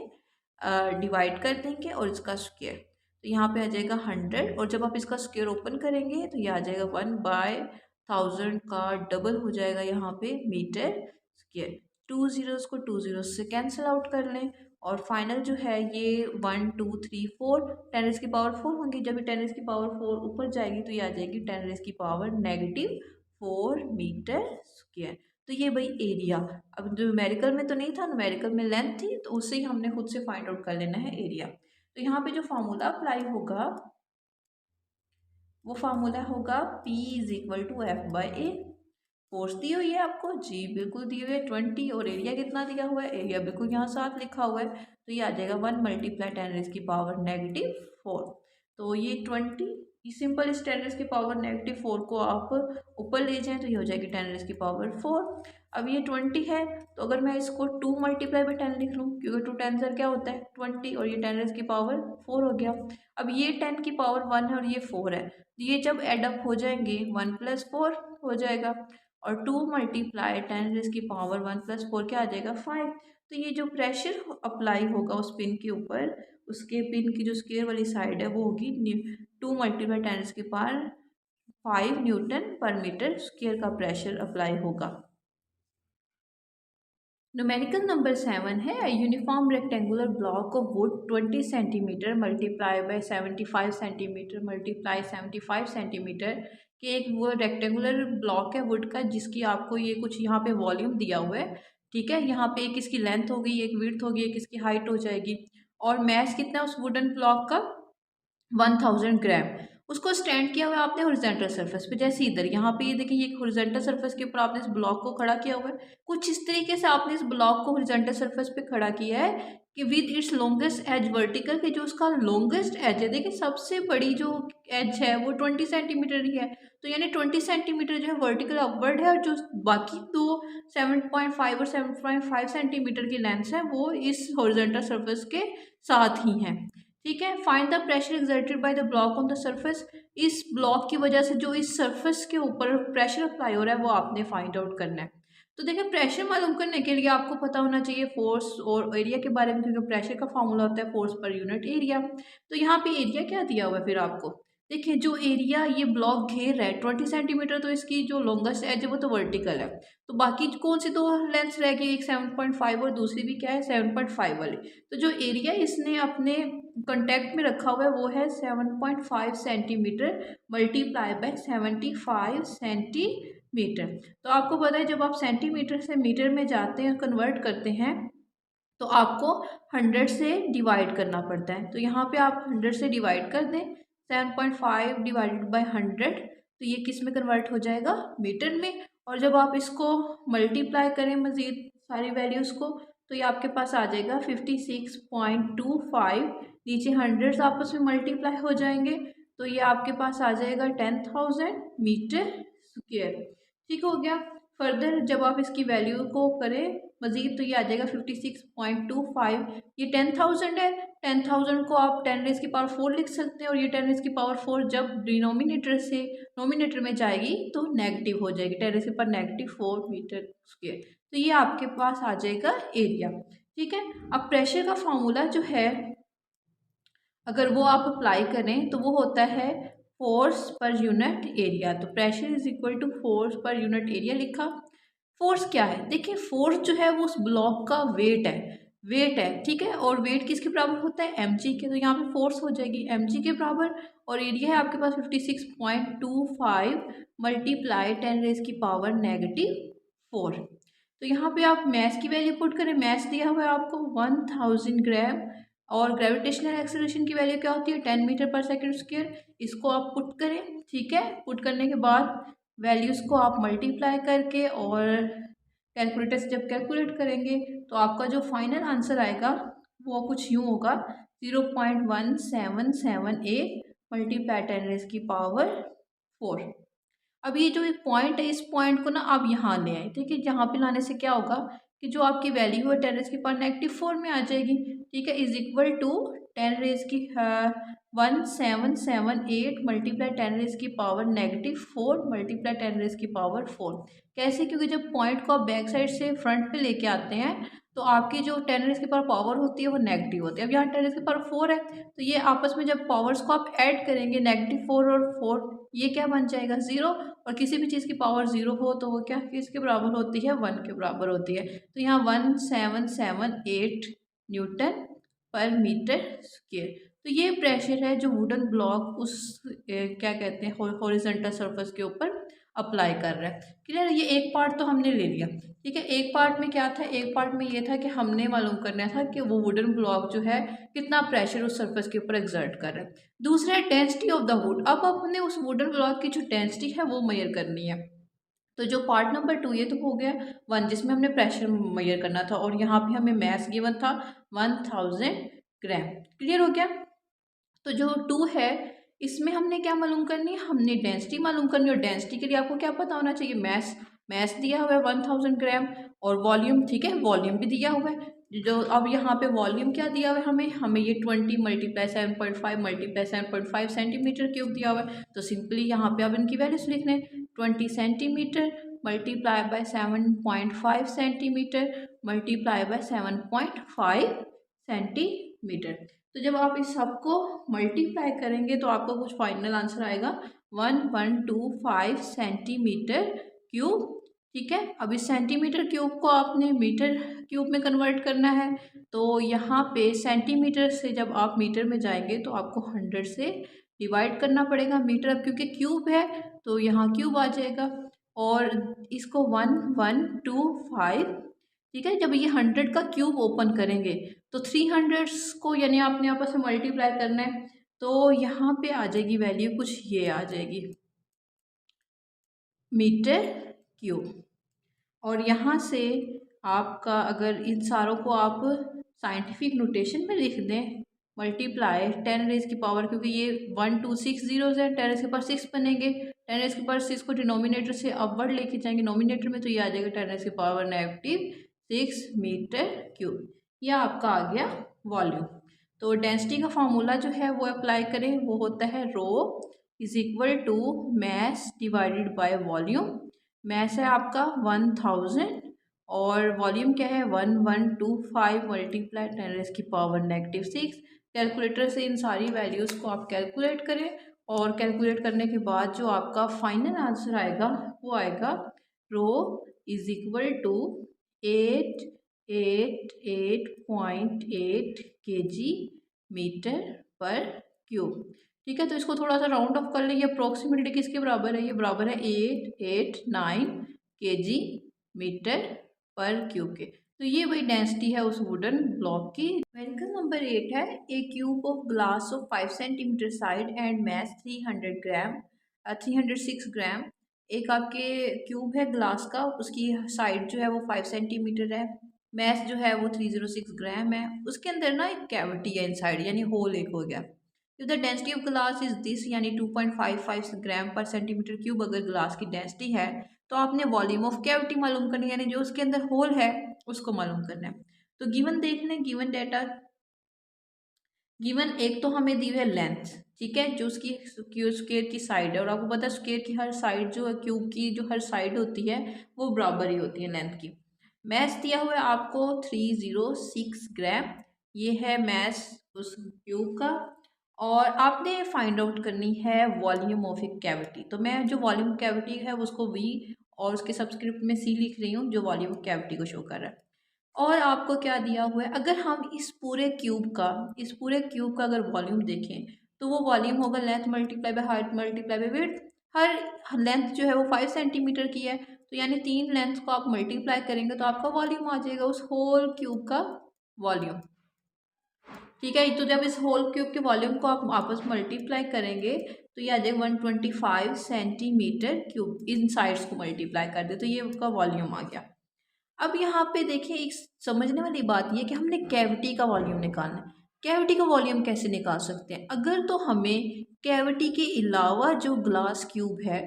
डिवाइड कर देंगे और इसका स्क्वायर, तो यहाँ पे आ जाएगा 100, और जब आप इसका स्क्वायर ओपन करेंगे तो ये आ जाएगा 1/1000 का डबल हो जाएगा यहाँ पे मीटर स्क्वायर। टू जीरोस को टू जीरोस से कैंसिल आउट कर लें और फाइनल जो है ये 1 2 3 4 10 की पावर 4 होंगी। जब ये 10 की पावर 4 ऊपर जाएगी तो ये आ जाएगी 10 की पावर -4 मीटर स्क्वायर। तो ये भाई एरिया, अब जो न्यूमेरिकल में तो नहीं था, न्यूमेरिकल में लेंथ थी, तो उससे ही हमने खुद से फाइंड आउट कर लेना है एरिया। तो यहाँ पे जो फार्मूला अप्लाई होगा वो फार्मूला होगा P is equal to F/A। Force दी हुई है आपको, जी बिल्कुल दी हुई है 20, और एरिया कितना दिया हुआ है, एरिया बिल्कुल यहाँ साथ लिखा हुआ है, तो ये आ जाएगा 1 मल्टीप्लाई 10⁻⁻⁴। तो ये 20, ये सिंपल इस 10⁻⁻⁴ को आप ऊपर ले जाएं तो ये हो जाएगी 10⁻⁴। अब ये 20 है, तो अगर मैं इसको 2 मल्टीप्लाई बाई 10 लिख लूँ, क्योंकि 2 10 सर क्या होता है 20, और ये 10⁻⁴ हो गया। अब ये 10 की पावर 1 है और ये 4 है, तो ये जब एडअप हो जाएंगे 1 + 4 हो जाएगा, और 2 मल्टीप्लाई 10⁻⁴ क्या आ जाएगा 5। तो ये जो प्रेशर अप्लाई होगा उस पिन के ऊपर, उसके पिन की जो स्क्वायर वाली साइड है वो होगी 2 मल्टीप्लाई 10⁻⁵ न्यूटन पर मीटर स्क्वायर का प्रेशर अप्लाई होगा। न्यूमेरिकल नंबर 7 है uniform rectangular block of would 20 centimetre multiply bye 75 centimetre multiply 75 centimetre के एक वो रेक्टेंगुलर ब्लॉक है वुड का, जिसकी आपको ये कुछ यहाँ पे वॉल्यूम दिया हुआ है, ठीक है। यहाँ पे एक इसकी लेंथ होगी, एक विड्थ होगी, एक इसकी हाइट हो जाएगी, और मैस कितना है उस वुडन ब्लॉक का 1000 ग्राम। उसको स्टैंड किया हुआ है आपने हॉरिजॉन्टल सरफेस पे, जैसे इधर यहाँ पे ये देखिए ये हॉरिजॉन्टल सरफेस के ऊपर आपने इस ब्लॉक को खड़ा किया हुआ है। कुछ इस तरीके से आपने इस ब्लॉक को हॉरिजॉन्टल सरफेस पे खड़ा किया है कि with its longest edge vertical, के जो उसका लॉन्गेस्ट एज है, देखिए सबसे बड़ी जो एज है वो 20 सेंटीमीटर ही है, तो यानी 20 सेंटीमीटर जो है वर्टिकल अपवर्ड है, और जो बाकी दो 7.5 और 7.5 सेंटीमीटर की लेंथ है वो इस हॉरिजॉन्टल सरफेस के साथ ही हैं, ठीक है। Find the pressure exerted by the block on the surface. इस ब्लॉक की वजह से जो इस सरफेस के ऊपर प्रेशर अप्लाई हो रहा है वो आपने फाइंड आउट करना है। तो देखिए प्रेशर मालूम करने के लिए आपको पता होना चाहिए फोर्स और एरिया के बारे में, क्योंकि प्रेशर का फॉर्मूला होता है फोर्स पर यूनिट एरिया। तो यहाँ पे एरिया क्या दिया हुआ है फिर आपको, देखिए जो एरिया ये ब्लॉक घेर रहा है 20 सेंटीमीटर, तो इसकी जो लॉन्गेस्ट एज है वो तो वर्टिकल है, तो बाकी कौन सी दो लेंथ रह गई, एक 7.5 और दूसरी भी क्या है 7.5 वाली। तो जो एरिया इसने अपने कंटेक्ट में रखा हुआ है वो है 7.5 सेंटीमीटर मल्टीप्लाई बाय 75 सेंटीमीटर। तो आपको पता है जब आप सेंटीमीटर से मीटर में जाते हैं कन्वर्ट करते हैं तो आपको 100 से डिवाइड करना पड़ता है, तो यहाँ पे आप 100 से डिवाइड कर दें, 7.5 डिवाइडेड बाय 100, तो ये किस में कन्वर्ट हो जाएगा, मीटर में। और जब आप इसको मल्टीप्लाई करें मज़ीद सारी वैल्यूज़ को, तो ये आपके पास आ जाएगा 56.25। नीचे हंड्रेड्स आपस में मल्टीप्लाई हो जाएंगे, तो ये आपके पास आ जाएगा 10,000 मीटर स्क्वेयर। ठीक हो गया। फर्दर जब आप इसकी वैल्यू को करें मज़ीद, तो ये आ जाएगा 56.25। ये 10,000 है, 10,000 को आप 10⁻⁴ लिख सकते हैं, और ये 10⁻⁴ जब डिनोमिनेटर से नोमिनेटर में जाएगी तो नेगेटिव हो जाएगी, 10⁻⁴ मीटर स्क्वेयर। तो ये आपके पास आ जाएगा एरिया। ठीक है। अब प्रेशर का फॉर्मूला जो है, अगर वो आप अप्लाई करें तो वो होता है फोर्स पर यूनिट एरिया। तो pressure is equal to force per unit area लिखा। फोर्स क्या है, देखिए फोर्स जो है वो उस ब्लॉक का वेट है, वेट है। ठीक है। और वेट किसके बराबर होता है, mg के। तो यहाँ पे फोर्स हो जाएगी mg के बराबर, और एरिया है आपके पास 56.25 मल्टीप्लाई 10⁻⁴। तो यहाँ पे आप मैस की वैल्यू पुट करें, मैस दिया हुआ है आपको 1000 ग्राम, और ग्रेविटेशनल एक्सेलरेशन की वैल्यू क्या होती है 10 मीटर पर सेकेंड स्क्वायर। इसको आप पुट करें। ठीक है। पुट करने के बाद वैल्यूज़ को आप मल्टीप्लाई करके और कैलकुलेटर से जब कैलकुलेट करेंगे, तो आपका जो फाइनल आंसर आएगा वो कुछ यूँ होगा 0.1778 मल्टीप्लाई 10⁻⁴। अब ये जो एक पॉइंट है, इस पॉइंट को ना आप यहाँ ले आए। ठीक है। यहाँ पे लाने से क्या होगा कि जो आपकी वैल्यू है 10⁻⁴ में आ जाएगी। ठीक है। Is equal to 1778 multiply 10⁻⁴ multiply 10⁻⁴। कैसे, क्योंकि जब पॉइंट को आप बैक साइड से फ्रंट पे लेके आते हैं, तो आपकी जो 10⁻⁴ होती है वो नेगेटिव होती है। अब यहाँ 10⁻⁴ है, तो ये आपस में जब पावर्स को आप ऐड करेंगे, -4 और 4, ये क्या बन जाएगा 0। और किसी भी चीज़ की पावर 0 हो तो वो क्या किसके बराबर होती है, 1 के बराबर होती है। तो यहाँ 1778 न्यूटन पर मीटर स्क्वेयर। तो ये प्रेशर है जो वुडन ब्लॉक उस क्या कहते हैं हॉरिजॉन्टल सरफेस के ऊपर अप्लाई कर रहा है। क्लियर। ये एक पार्ट तो हमने ले लिया। ठीक है। एक पार्ट में क्या था, एक पार्ट में ये था कि हमने मालूम करना था कि वो वुडन ब्लॉक जो है कितना प्रेशर उस सरफेस के ऊपर एक्सर्ट कर रहा है। दूसरा है डेंसिटी ऑफ द वुड। अब अपने उस वुडन ब्लॉक की जो डेंसिटी है वो मेजर करनी है। तो जो पार्ट नंबर 2 ये तो हो गया 1, जिसमें हमने प्रेशर मेजर करना था, और यहाँ पे हमें मैस गिवन था 1000 ग्राम। क्लियर हो गया। तो जो 2 है, इसमें हमने क्या मालूम करनी है, हमने डेंसिटी मालूम करनी है। और डेंसिटी के लिए आपको क्या पता होना चाहिए, मैस। मैस दिया हुआ है 1000 ग्राम, और वॉल्यूम, ठीक है, वॉल्यूम भी दिया हुआ है। जो अब यहाँ पे वॉल्यूम क्या दिया हुआ है हमें ये 20 मल्टीप्लाई 7.5 मल्टीप्लाई 7.5 सेंटीमीटर क्यूब दिया हुआ है। तो सिंपली यहाँ पे अब इनकी वैल्यूज लिखने 20 centimetre multiply bye 7.5 centimetre multiply bye 7.5 centimetre. तो जब आप इस सब को मल्टीप्लाई करेंगे तो आपको कुछ फाइनल आंसर आएगा 1125 सेंटीमीटर क्यूब। ठीक है। अब इस सेंटीमीटर क्यूब को आपने मीटर क्यूब में कन्वर्ट करना है, तो यहाँ पे सेंटीमीटर से जब आप मीटर में जाएंगे तो आपको 100 से डिवाइड करना पड़ेगा मीटर। अब क्योंकि क्यूब है तो यहाँ क्यूब आ जाएगा, और इसको 1125। ठीक है। जब ये 100 का क्यूब ओपन करेंगे तो 300 को यानी आपने आपस में मल्टीप्लाई करना है, तो यहाँ पे आ जाएगी वैल्यू कुछ ये आ जाएगी मीटर क्यूब। और यहाँ से आपका अगर इन सारों को आप साइंटिफिक नोटेशन में लिख दें, मल्टीप्लाई 10⁻⁴, क्योंकि ये 1 2 6 जीरोज़ है, 10⁻⁶ बनेंगे। 10⁻⁶ को डिनोमिनेटर से अपवर्ड लेके जाएंगे नोमिनेटर में, तो ये आ जाएगा 10⁻⁻⁶ मीटर क्यूब। यह आपका आ गया वॉल्यूम। तो डेंसिटी का फॉर्मूला जो है वो अप्लाई करें, वो होता है rho is equal to mass divided by volume. Mass है आपका 1000, और वॉल्यूम क्या है 1125 मल्टीप्लाई 10⁻⁻⁶। कैलकुलेटर से इन सारी वैल्यूज़ को आप कैलकुलेट करें, और कैलकुलेट करने के बाद जो आपका फाइनल आंसर आएगा वो आएगा rho is equal to 888.8 kg metre पर क्यूब। ठीक है। तो इसको थोड़ा सा राउंड ऑफ कर लें, ये अप्रोक्सीमेटली किसके बराबर है, ये बराबर है 889 kg मीटर पर क्यूब के। तो ये वही डेंसिटी है उस वुडन ब्लॉक की। न्यूमेरिकल नंबर 8 है, a cube of glass of 5 centimetre side and mass 300 gram 306 gram. एक आपके क्यूब है ग्लास का, उसकी साइड जो है वो 5 सेंटीमीटर है। मैथ जो है वो 306 ग्राम है। उसके अंदर ना एक कैविटी है इनसाइड, यानी होल एक हो गया। If the density of glass is this, यानी 2.55 ग्राम पर सेंटीमीटर क्यूब अगर ग्लास की डेंसिटी है, तो आपने वॉल्यूम ऑफ कैविटी मालूम करनी है, यानी जो उसके अंदर होल है उसको मालूम करना है। तो गिवन देख लें, गिवन डेटा, गिवन एक तो हमें दी है लेंथ, ठीक है, जो उसकी स्क्वायर की साइड है, और आपको पता है स्क्वायर की हर साइड जो है, क्यूब की जो हर साइड होती है वो बराबर ही होती है लेंथ की। मैथ दिया हुआ है आपको 306 ग्राम, ये है मैथ उस क्यूब का। और आपने फाइंड आउट करनी है वॉल्यूम ऑफ ए कैविटी। तो मैं जो वॉल्यूम कैविटी है उसको वी और उसके सबस्क्रिप्ट में सी लिख रही हूँ, जो वॉल्यूम कैविटी को शो कर रहा है। और आपको क्या दिया हुआ है, अगर हम इस पूरे क्यूब का अगर वॉल्यूम देखें, तो वो वॉल्यूम होगा length multiply by height multiply by width. Her length जो है वो 5 सेंटीमीटर की है, तो यानी 3 लेंथ को आप मल्टीप्लाई करेंगे तो आपका वॉल्यूम आ जाएगा उस होल क्यूब का वॉल्यूम। ठीक है, तो जब इस होल क्यूब के वॉल्यूम को आप आपस मल्टीप्लाई करेंगे तो ये आ जाएगा 125 सेंटीमीटर क्यूब। इन साइड्स को मल्टीप्लाई कर दे तो ये उसका वॉल्यूम आ गया। अब यहाँ पे देखिए, एक समझने वाली बात ये है कि हमने कैविटी का वॉल्यूम निकालना है। कैविटी का वॉल्यूम कैसे निकाल सकते हैं, अगर तो हमें कैविटी के अलावा जो ग्लास क्यूब है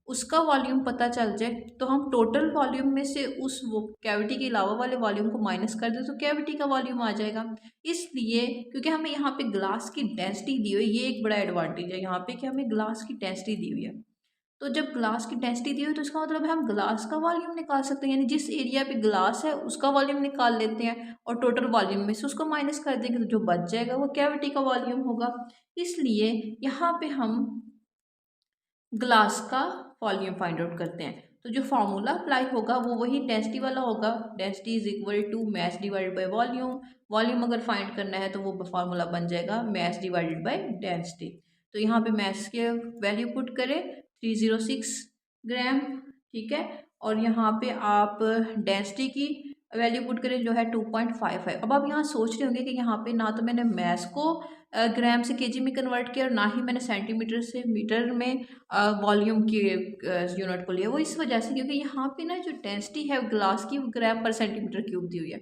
उसका वॉल्यूम पता चल जाए, तो हम टोटल वॉल्यूम में से उस वो कैविटी के अलावा वाले वॉल्यूम को माइनस कर दें तो कैविटी का वॉल्यूम आ जाएगा। इसलिए क्योंकि हमें यहाँ पे ग्लास की डेंसिटी दी हुई है, ये एक बड़ा एडवांटेज है यहाँ पे कि हमें ग्लास की डेंसिटी दी हुई है। तो जब ग्लास की डेंसिटी दी हुई तो इसका मतलब है हम ग्लास का वॉल्यूम निकाल सकते हैं, यानी जिस एरिया पे ग्लास है उसका वॉल्यूम निकाल लेते हैं और टोटल वॉल्यूम में से उसको माइनस कर देंगे तो जो बच जाएगा वो कैविटी का वॉल्यूम होगा। इसलिए यहाँ पे हम ग्लास का वॉल्यूम फाइंड आउट करते हैं। तो जो फार्मूला अप्लाई होगा वो वही डेंसिटी वाला होगा, density is equal to mass divided by volume. Volume अगर फाइंड करना है तो वो फार्मूला बन जाएगा मैस डिवाइडेड बाय डेंसिटी। तो यहाँ पे मैस के वैल्यू पुट करें 306 ग्राम, ठीक है, और यहाँ पे आप डेंसिटी की वैल्यू पुट करें जो है 2.55। अब आप यहाँ सोच रहे होंगे कि यहाँ पे ना तो मैंने मैस को ग्राम से केजी में कन्वर्ट किया और ना ही मैंने सेंटीमीटर से मीटर में वॉल्यूम की यूनिट को लिया। वो इस वजह से क्योंकि यहाँ पे ना जो डेंसिटी है ग्लास की वो ग्राम पर सेंटीमीटर क्यूब दी हुई है।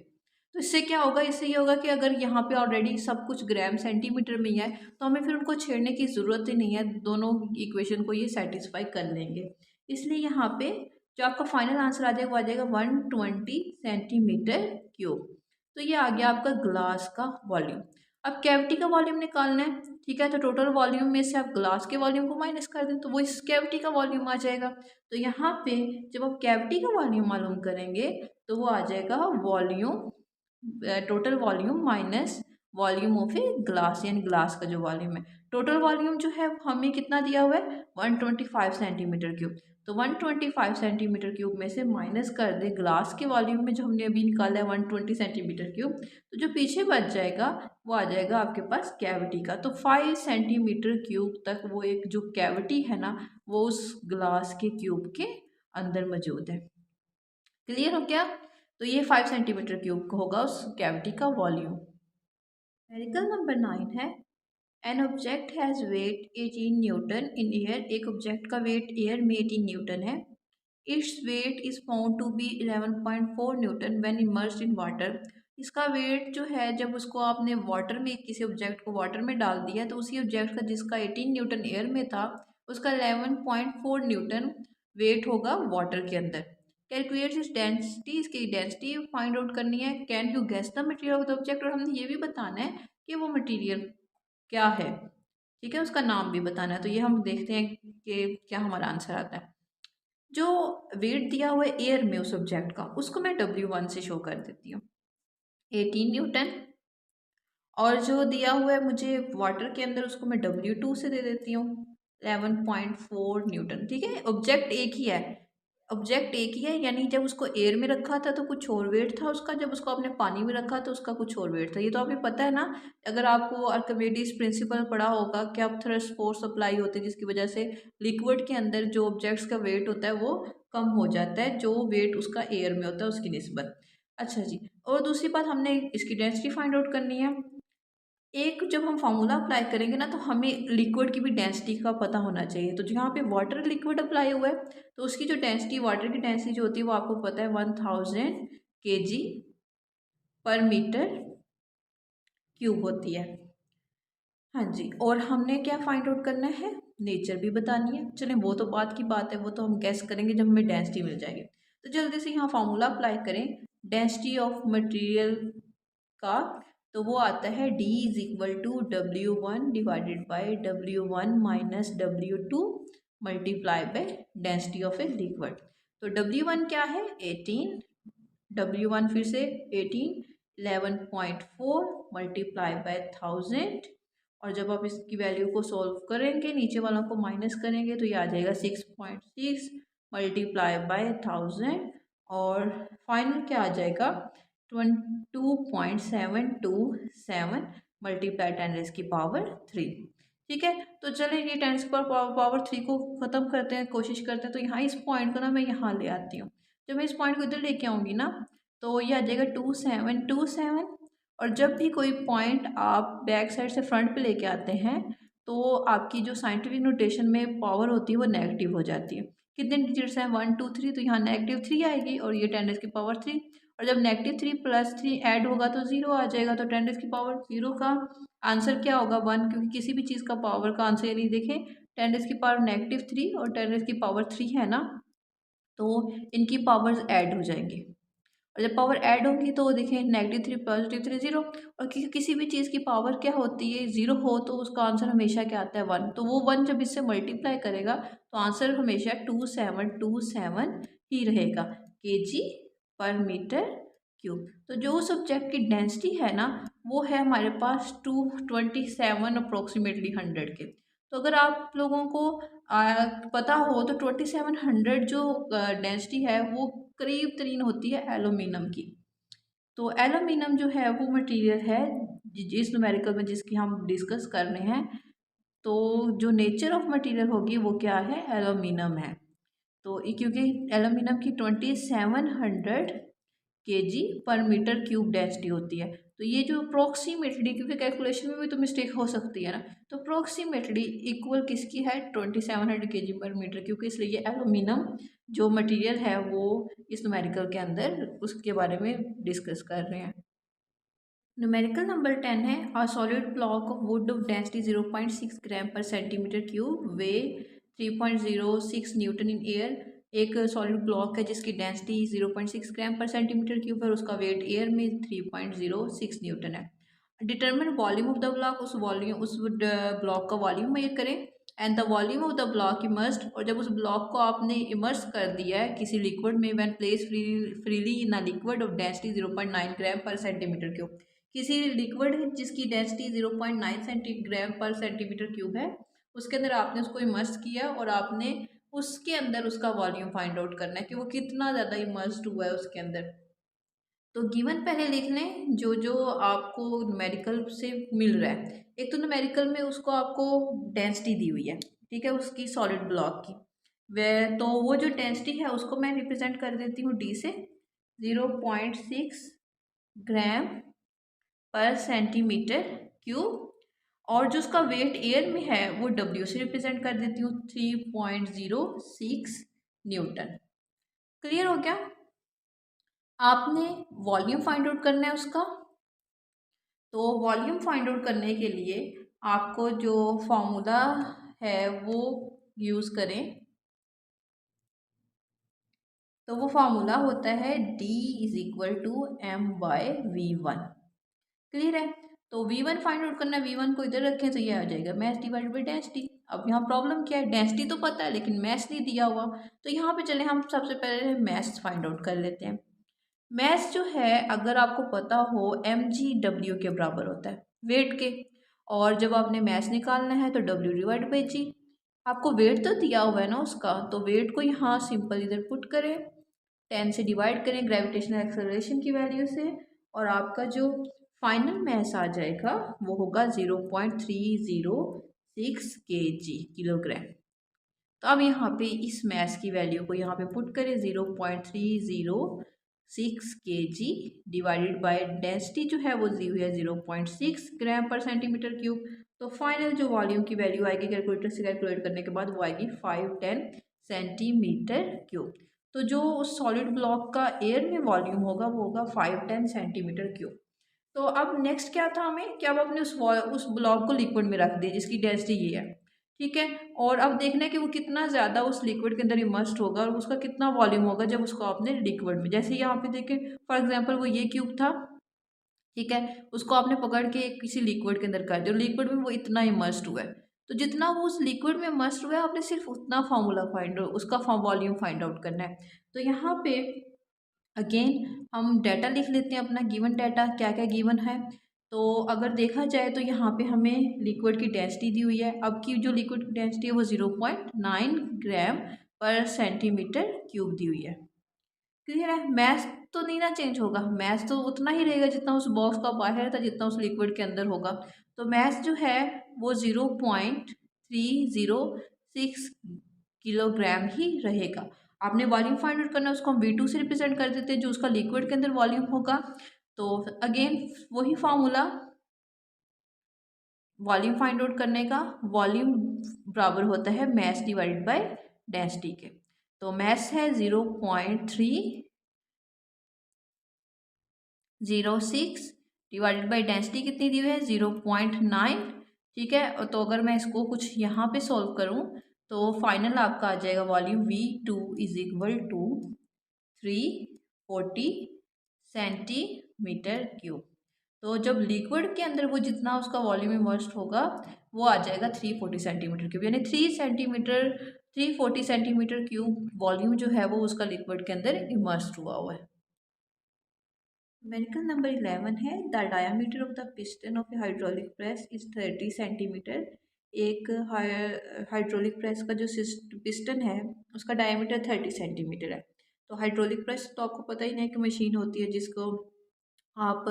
तो इससे क्या होगा, इससे ये होगा कि अगर यहाँ पे ऑलरेडी सब कुछ ग्राम सेंटीमीटर में ही है तो हमें फिर उनको छेड़ने की ज़रूरत ही नहीं है, दोनों इक्वेशन को ये सेटिस्फाई कर लेंगे। इसलिए यहाँ पे जो आपका फाइनल आंसर आ जाएगा वो आ जाएगा 120 सेंटीमीटर क्यूब। तो ये आ गया आपका ग्लास का वॉल्यूम। अब कैविटी का वॉल्यूम निकालना है, ठीक है, तो टोटल वॉल्यूम में से आप ग्लास के वॉल्यूम को माइनस कर दें तो वो इस कैविटी का वॉल्यूम आ जाएगा। तो यहाँ पे जब आप कैविटी का वॉल्यूम मालूम करेंगे तो वो आ जाएगा volume, total volume minus volume of a glass, यानी ग्लास का जो वॉल्यूम है। टोटल वॉल्यूम जो है हमें कितना दिया हुआ है 125 सेंटीमीटर क्यूब। तो 125 सेंटीमीटर क्यूब में से माइनस कर दे ग्लास के वॉल्यूम में जो हमने अभी निकाला है 120 सेंटीमीटर क्यूब, तो जो पीछे बच जाएगा वो आ जाएगा आपके पास कैविटी का। तो 5 सेंटीमीटर क्यूब तक वो एक जो कैविटी है ना वो उस ग्लास के क्यूब के अंदर मौजूद है। क्लियर हो गया? तो ये 5 सेंटीमीटर क्यूब होगा उस कैविटी का वॉल्यूम। न्यूमेरिकल नंबर 9 है, an object has weight 18 newton in air. एक ऑब्जेक्ट का वेट एयर में 18 न्यूटन है। Its weight is found to be 11.4 newton when immersed in water. इसका वेट जो है जब उसको आपने वाटर में, किसी ऑब्जेक्ट को वाटर में डाल दिया तो उसी ऑब्जेक्ट का जिसका 18 न्यूटन एयर में था उसका 11.4 न्यूटन वेट होगा वाटर के अंदर। कैलकुलेट इस डेंसिटी, इसकी डेंसिटी फाइंड आउट करनी है। Can you guess the material of the object, और हमने ये भी बताना है कि वो मटेरियल क्या है, ठीक है, उसका नाम भी बताना है। तो ये हम देखते हैं कि क्या हमारा आंसर आता है। जो वेट दिया हुआ है एयर में उस ऑब्जेक्ट का उसको मैं W1 से शो कर देती हूँ, 18 न्यूटन। और जो दिया हुआ है मुझे वाटर के अंदर उसको मैं W2 से दे देती हूँ 11.4 न्यूटन। ठीक है, ऑब्जेक्ट एक ही है, ऑब्जेक्ट एक ही है, यानी जब उसको एयर में रखा था तो कुछ और वेट था उसका, जब उसको आपने पानी में रखा तो उसका कुछ और वेट था। ये तो आपको पता है ना, अगर आपको आर्किमिडीज प्रिंसिपल पढ़ा होगा कि आप थ्रस्ट फोर्स अप्लाई होते हैं जिसकी वजह से लिक्विड के अंदर जो ऑब्जेक्ट्स का वेट होता है वो कम हो जाता है जो वेट उसका एयर में होता है उसकी निस्बत। अच्छा जी, और दूसरी बात हमने इसकी डेंसिटी फाइंड आउट करनी है। एक जब हम फार्मूला अप्लाई करेंगे ना तो हमें लिक्विड की भी डेंसिटी का पता होना चाहिए। तो जहाँ पे वाटर लिक्विड अप्लाई हुआ है तो उसकी जो डेंसिटी, वाटर की डेंसिटी जो होती है वो आपको पता है 1000 kg पर मीटर क्यूब होती है। हाँ जी, और हमने क्या फाइंड आउट करना है, नेचर भी बतानी है। चलें वो तो बात की बात है, वो तो हम गैस करेंगे जब हमें डेंसिटी मिल जाएगी। तो जल्दी से यहाँ फार्मूला अप्लाई करें डेंसिटी ऑफ मटेरियल का। तो वो आता है D is equal to W1 divided by W1 minus W2 multiply by density of a liquid. तो W1 क्या है 18, W1 फिर से 18, 11.4 मल्टीप्लाई बाय 1000। और जब आप इसकी वैल्यू को सॉल्व करेंगे, नीचे वालों को माइनस करेंगे तो ये आ जाएगा 6.6 मल्टीप्लाई बाय 1000। और फाइनल क्या आ जाएगा 22.727 मल्टीप्लाई 10⁻³ ठीक है। तो चलिए ये 10⁻³ को ख़त्म करते हैं, कोशिश करते हैं। तो यहाँ इस पॉइंट को ना मैं यहाँ ले आती हूँ। जब मैं इस पॉइंट को इधर लेके आऊँगी ना तो ये आ जाएगा 2727। और जब भी कोई पॉइंट आप बैक साइड से फ्रंट पे लेके आते हैं तो आपकी जो साइंटिफिक नोटेशन में पावर होती है वो नेगेटिव हो जाती है। कितने डिजिट्स हैं 1 2 3, तो यहाँ -3 आएगी और ये 10⁻³ और जब -3 + 3 ऐड होगा तो 0 आ जाएगा। तो 10⁻0 का आंसर क्या होगा 1, क्योंकि किसी भी चीज़ का पावर का आंसर यदि देखें 10⁻³ और 10⁻³ है ना, तो इनकी पावर्स ऐड हो जाएंगी। और जब पावर ऐड होगी तो देखें -3 +3 0। और किसी भी चीज़ की पावर क्या होती है 0 हो तो उसका आंसर हमेशा क्या आता है 1। तो वो 1 जब इससे मल्टीप्लाई करेगा तो आंसर हमेशा 2727 ही रहेगा kg पर मीटर क्यूब। तो जो सब्जेक्ट की डेंसिटी है ना वो है हमारे पास 227 अप्रोक्सीमेटली 100 के। तो अगर आप लोगों को पता हो तो 2700 जो डेंसिटी है वो करीब तरीन होती है एल्यूमिनियम की। तो एल्यूमिनियम जो है वो मटेरियल है जिस न्यूमेरिकल में जिसकी हम डिस्कस कर रहे हैं। तो जो नेचर ऑफ मटेरियल होगी वो क्या है एल्यूमिनियम है। तो क्योंकि एल्यूमिनियम की 2700 kg पर मीटर क्यूब डेंसिटी होती है। तो ये जो अप्रोक्सीमेटली, क्योंकि कैलकुलेशन में भी तो मिस्टेक हो सकती है ना, तो अप्रोक्सीमेटली इक्वल किसकी है 2700 kg पर मीटर क्यूब, इसलिए ये एल्यूमिनियम जो मटेरियल है वो इस न्यूमेरिकल के अंदर उसके बारे में डिस्कस कर रहे हैं। न्यूमेरिकल नंबर 10 है a solid block of would of density 0.6 ग्राम पर centimetre cube way 3.06 Newton in air. एक सॉलिड ब्लॉक है जिसकी डेंसिटी 0.6 ग्राम पर सेंटीमीटर क्यूब है और उसका वेट एयर में 3.06 न्यूटन है। Determine volume of the block, उस ब्लॉक का वॉल्यूम मेजर करें। And the volume of the block immersed, और जब उस ब्लॉक को आपने इमर्स कर दिया है किसी लिक्विड में, when place freely in a liquid of density 0.9 ग्राम पर सेंटीमीटर क्यूब। किसी लिक्विड जिसकी डेंसिटी 0.9 सेंटीग्राम पर सेंटीमीटर क्यूब है उसके अंदर आपने उसको इमर्स किया और आपने उसके अंदर उसका वॉल्यूम फाइंड आउट करना है कि वो कितना ज़्यादा इमर्स्ड हुआ है उसके अंदर। तो गिवन पहले लिख लें जो जो आपको न्यूमेरिकल से मिल रहा है। एक तो न्यूमेरिकल में उसको आपको डेंसिटी दी हुई है, ठीक है, उसकी सॉलिड ब्लॉक की। वे तो वो जो डेंसिटी है उसको मैं रिप्रेजेंट कर देती हूँ डी से 0.6 ग्राम पर सेंटीमीटर क्यूब। और जो उसका वेट एयर में है वो डब्ल्यू से रिप्रेजेंट कर देती हूँ 3.06 न्यूटन। क्लियर हो गया। आपने वॉल्यूम फाइंड आउट करना है उसका। तो वॉल्यूम फाइंड आउट करने के लिए आपको जो फॉर्मूला है वो यूज़ करें। तो वो फार्मूला होता है D is equal to m/v1। Clear है। तो v1 फाइंड आउट करना है, v1 को इधर रखें तो ये आ जाएगा मैस डिवाइडेड बाई डेंसिटी। अब यहाँ प्रॉब्लम क्या है, डेंसिटी तो पता है लेकिन मैस नहीं दिया हुआ। तो यहाँ पे चले हम सबसे पहले मैस फाइंड आउट कर लेते हैं। मैस जो है अगर आपको पता हो mg/w के बराबर होता है वेट के। और जब आपने मैस निकालना है तो w डिवाइड बाई जी। आपको वेट तो दिया हुआ है ना उसका, तो वेट को यहाँ सिंपल इधर पुट करें, 10 से डिवाइड करें ग्रेविटेशनल एक्सेलरेशन की वैल्यू से, और आपका जो फाइनल मैस आ जाएगा वो होगा 0.306 kg किलोग्राम। तो अब यहाँ पे इस मैस की वैल्यू को यहाँ पे पुट करें 0.306 kg डिवाइडेड बाय डेंसिटी जो है वो दी हुई है 0.6 ग्राम पर सेंटीमीटर क्यूब। तो फाइनल जो वॉल्यूम की वैल्यू आएगी कैलकुलेटर से कैलकुलेट करने के बाद वो आएगी 510 सेंटीमीटर क्यूब। तो जो उस सॉलिड ब्लॉक का एयर में वॉल्यूम होगा वो होगा 510 सेंटीमीटर क्यूब। तो अब नेक्स्ट क्या था हमें कि अब अपने उस ब्लॉक को लिक्विड में रख दिया जिसकी डेंसिटी ये है, ठीक है। और अब देखना है कि वो कितना ज़्यादा उस लिक्विड के अंदर इमर्स्ड होगा और उसका कितना वॉल्यूम होगा जब उसको आपने लिक्विड में, जैसे यहाँ पे देखें फॉर एग्जांपल वो ये क्यूब था, ठीक है, उसको आपने पकड़ के किसी लिक्विड के अंदर कर दिया और लिक्विड में वो इतना इमर्स्ड हुआ है। तो जितना वो उस लिक्विड में इमर्स्ड हुआ है आपने सिर्फ उतना फार्मूला फाइंड उसका वॉल्यूम फाइंड आउट करना है। तो यहाँ पे अगेन हम डाटा लिख लेते हैं अपना गिवन डाटा क्या क्या गिवन है। तो अगर देखा जाए तो यहाँ पे हमें लिक्विड की डेंसिटी दी हुई है, अब की जो लिक्विड की डेंसिटी है वो 0.9 ग्राम पर सेंटीमीटर क्यूब दी हुई है। क्लियर है। मैथ तो नहीं ना चेंज होगा, मैथ तो उतना ही रहेगा जितना उस बॉक्स का बाहर था जितना उस लिक्विड के अंदर होगा। तो मैथ जो है वो 0.306 किलोग्राम ही रहेगा। आपने वॉल्यूम फाइंड आउट करना है, उसको हम V2 से रिप्रेजेंट कर देते हैं जो उसका लिक्विड के अंदर वॉल्यूम होगा। तो अगेन वही फार्मूला, वॉल्यूम फाइंड आउट करने का, वॉल्यूम बराबर होता है मैस डिवाइडेड बाय डेंसिटी के। तो मैस है 0.306 डिवाइडेड बाई डेंसिटी कितनी दी हुई है 0.9, ठीक है। तो अगर मैं इसको कुछ यहाँ पे सॉल्व करूँ तो फाइनल आपका आ जाएगा volume V2 is equal to 340 centimetre cube. तो जब लिक्विड के अंदर वो जितना उसका वॉल्यूम इमर्स्ड होगा वो आ जाएगा 340 सेंटीमीटर क्यूब, यानी 340 सेंटीमीटर क्यूब वॉल्यूम जो है वो उसका लिक्विड के अंदर इमर्स्ड हुआ है। न्यूमेरिकल नंबर 11 है the diameter of the piston of A hydraulic press is 30 centimetre. एक हाइड्रोलिक प्रेस का जो पिस्टन है उसका डायमीटर 30 सेंटीमीटर है। तो हाइड्रोलिक प्रेस तो आपको पता ही नहीं कि मशीन होती है जिसको आप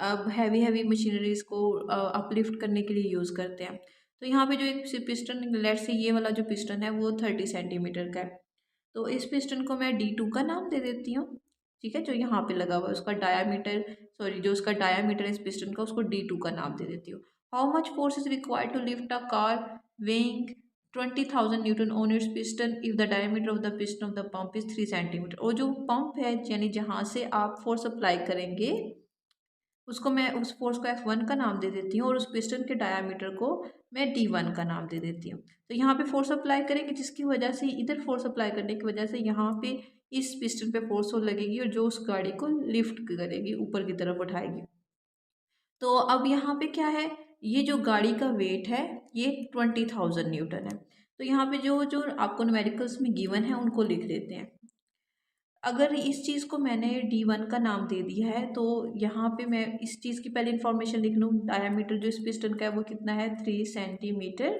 अब हैवी हैवी मशीनरीज को अपलिफ्ट करने के लिए यूज़ करते हैं। तो यहाँ पे जो एक पिस्टन, लेट से ये वाला जो पिस्टन है वो 30 सेंटीमीटर का है। तो इस पिस्टन को मैं D2 का नाम दे देती हूँ, ठीक है, जो यहाँ पे लगा हुआ है उसका डायामीटर, सॉरी जो उसका डायामीटर है इस पिस्टन का उसको D2 का नाम दे देती हूँ। How much force is required to lift a car weighing 20,000 newton on its piston if the diameter of the piston of the pump is 3 centimetre. और जो पंप है यानी जहाँ से आप फोर्स अप्लाई करेंगे उसको मैं उस फोर्स को F1 का नाम दे देती हूँ और उस पिस्टन के डायामीटर को मैं D1 का नाम दे देती हूँ। तो यहाँ पे फोर्स अप्लाई करेंगे जिसकी वजह से इधर फोर्स अप्लाई करने की वजह से यहाँ पे इस पिस्टन पे फोर्स लगेगी और जो उस गाड़ी को लिफ्ट करेगी, ऊपर की तरफ उठाएगी। तो अब यहाँ पे क्या है, ये जो गाड़ी का वेट है ये 20,000 न्यूटन है। तो यहाँ पे जो जो आपको न्यूमेरिकल्स में गिवन है उनको लिख लेते हैं। अगर इस चीज़ को मैंने D1 का नाम दे दिया है तो यहाँ पे मैं इस चीज़ की पहले इन्फॉर्मेशन लिख लूँ, डायमीटर जो इस पिस्टन का है वो कितना है 3 सेंटीमीटर,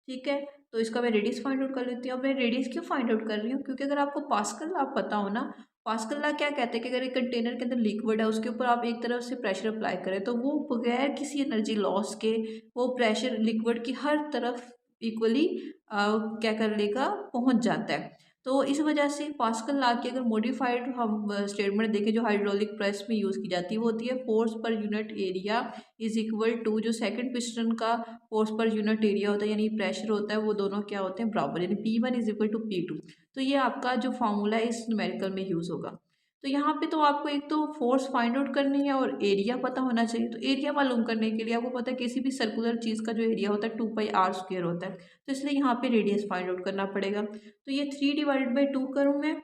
ठीक है। तो इसका मैं रेडियस फाइंड आउट कर लेती हूँ। अब मैं रेडियस क्यों फाइंड आउट कर रही हूँ, क्योंकि अगर आपको पास्कल आप पता हो ना, पास्कल लॉ क्या कहते हैं कि अगर एक कंटेनर के अंदर लिक्विड है उसके ऊपर आप एक तरफ से प्रेशर अप्लाई करें तो वो बगैर किसी एनर्जी लॉस के वो प्रेशर लिक्विड की हर तरफ इक्वली क्या कर लेगा, पहुंच जाता है। तो इस वजह से पास्कल लॉ की अगर मॉडिफाइड हम स्टेटमेंट देखें जो हाइड्रोलिक प्रेस में यूज़ की जाती है वो होती है force per unit area is equal to जो सेकंड पिस्टन का फोर्स पर यूनिट एरिया होता है यानी प्रेशर होता है, वो दोनों क्या होते हैं बराबर, यानी P1 is equal to P2। तो ये आपका जो फॉर्मूला है इस न्यूमेरिकल में यूज़ होगा। तो यहाँ पे तो आपको एक तो फोर्स फाइंड आउट करनी है और एरिया पता होना चाहिए। तो एरिया मालूम करने के लिए आपको पता है किसी भी सर्कुलर चीज़ का जो एरिया होता है 2πr² होता है, तो इसलिए यहाँ पे रेडियस फाइंड आउट करना पड़ेगा। तो ये 3 डिवाइडेड बाई 2 करूँ मैं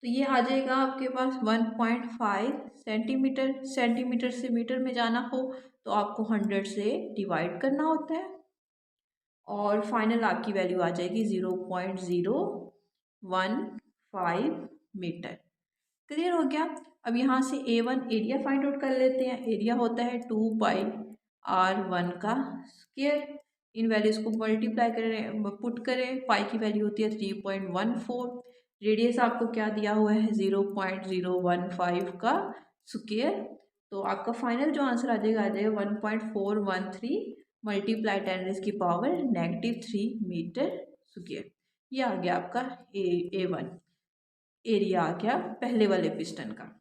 तो ये आ जाएगा आपके पास 1.5 सेंटीमीटर। सेंटीमीटर से मीटर में जाना हो तो आपको 100 से डिवाइड करना होता है और फाइनल आपकी वैल्यू आ जाएगी 0.015 मीटर। क्लियर हो गया। अब यहाँ से A1 एरिया फाइंड आउट कर लेते हैं। एरिया होता है 2πr1 का स्क्वायर। इन वैल्यूज़ को मल्टीप्लाई करें, पुट करें, पाई की वैल्यू होती है 3.14। रेडियस आपको क्या दिया हुआ है 0.015 का स्क्वायर। तो आपका फाइनल जो आंसर आ जाएगा 1.413 मल्टीप्लाई 10⁻³ -3 मीटर स्क्वायर। ये आ गया आपका A1। एरिया आ गया पहले वाले पिस्टन का।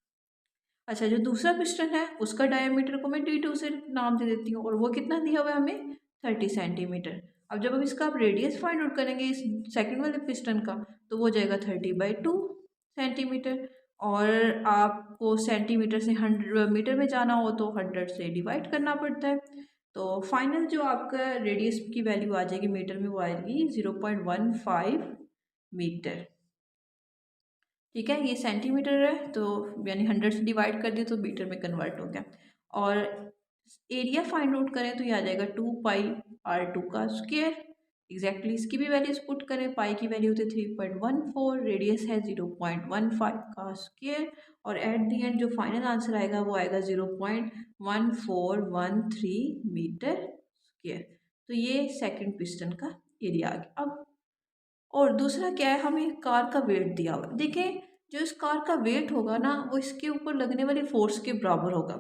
अच्छा, जो दूसरा पिस्टन है उसका डायमीटर को मैं D2 से नाम दे देती हूँ और वो कितना दिया हुआ है हमें 30 सेंटीमीटर। अब जब इसका आप रेडियस फाइंड आउट करेंगे इस सेकंड वाले पिस्टन का तो वो जाएगा 30/2 सेंटीमीटर। और आपको सेंटीमीटर से 100 मीटर में जाना हो तो 100 से डिवाइड करना पड़ता है। तो फाइनल जो आपका रेडियस की वैल्यू आ जाएगी मीटर में वो आएगी 0.15 मीटर। ठीक है, ये सेंटीमीटर है तो यानी 100 से डिवाइड कर दिए तो मीटर में कन्वर्ट हो गया। और एरिया फाइंड आउट करें तो ये आ जाएगा 2πr2 का स्क्वायर। एग्जैक्टली इसकी भी वैल्यूज पुट करें, पाई की वैल्यू होती है 3.14, रेडियस है 0.15 का स्क्वायर और एट दी एंड जो फाइनल आंसर आएगा वो आएगा 0.1413 मीटर स्क्वायर। तो ये सेकंड पिस्टन का एरिया आ गया। अब और दूसरा क्या है, हमें कार का वेट दिया हुआ है। देखें, जो इस कार का वेट होगा ना वो इसके ऊपर लगने वाली फोर्स के बराबर होगा।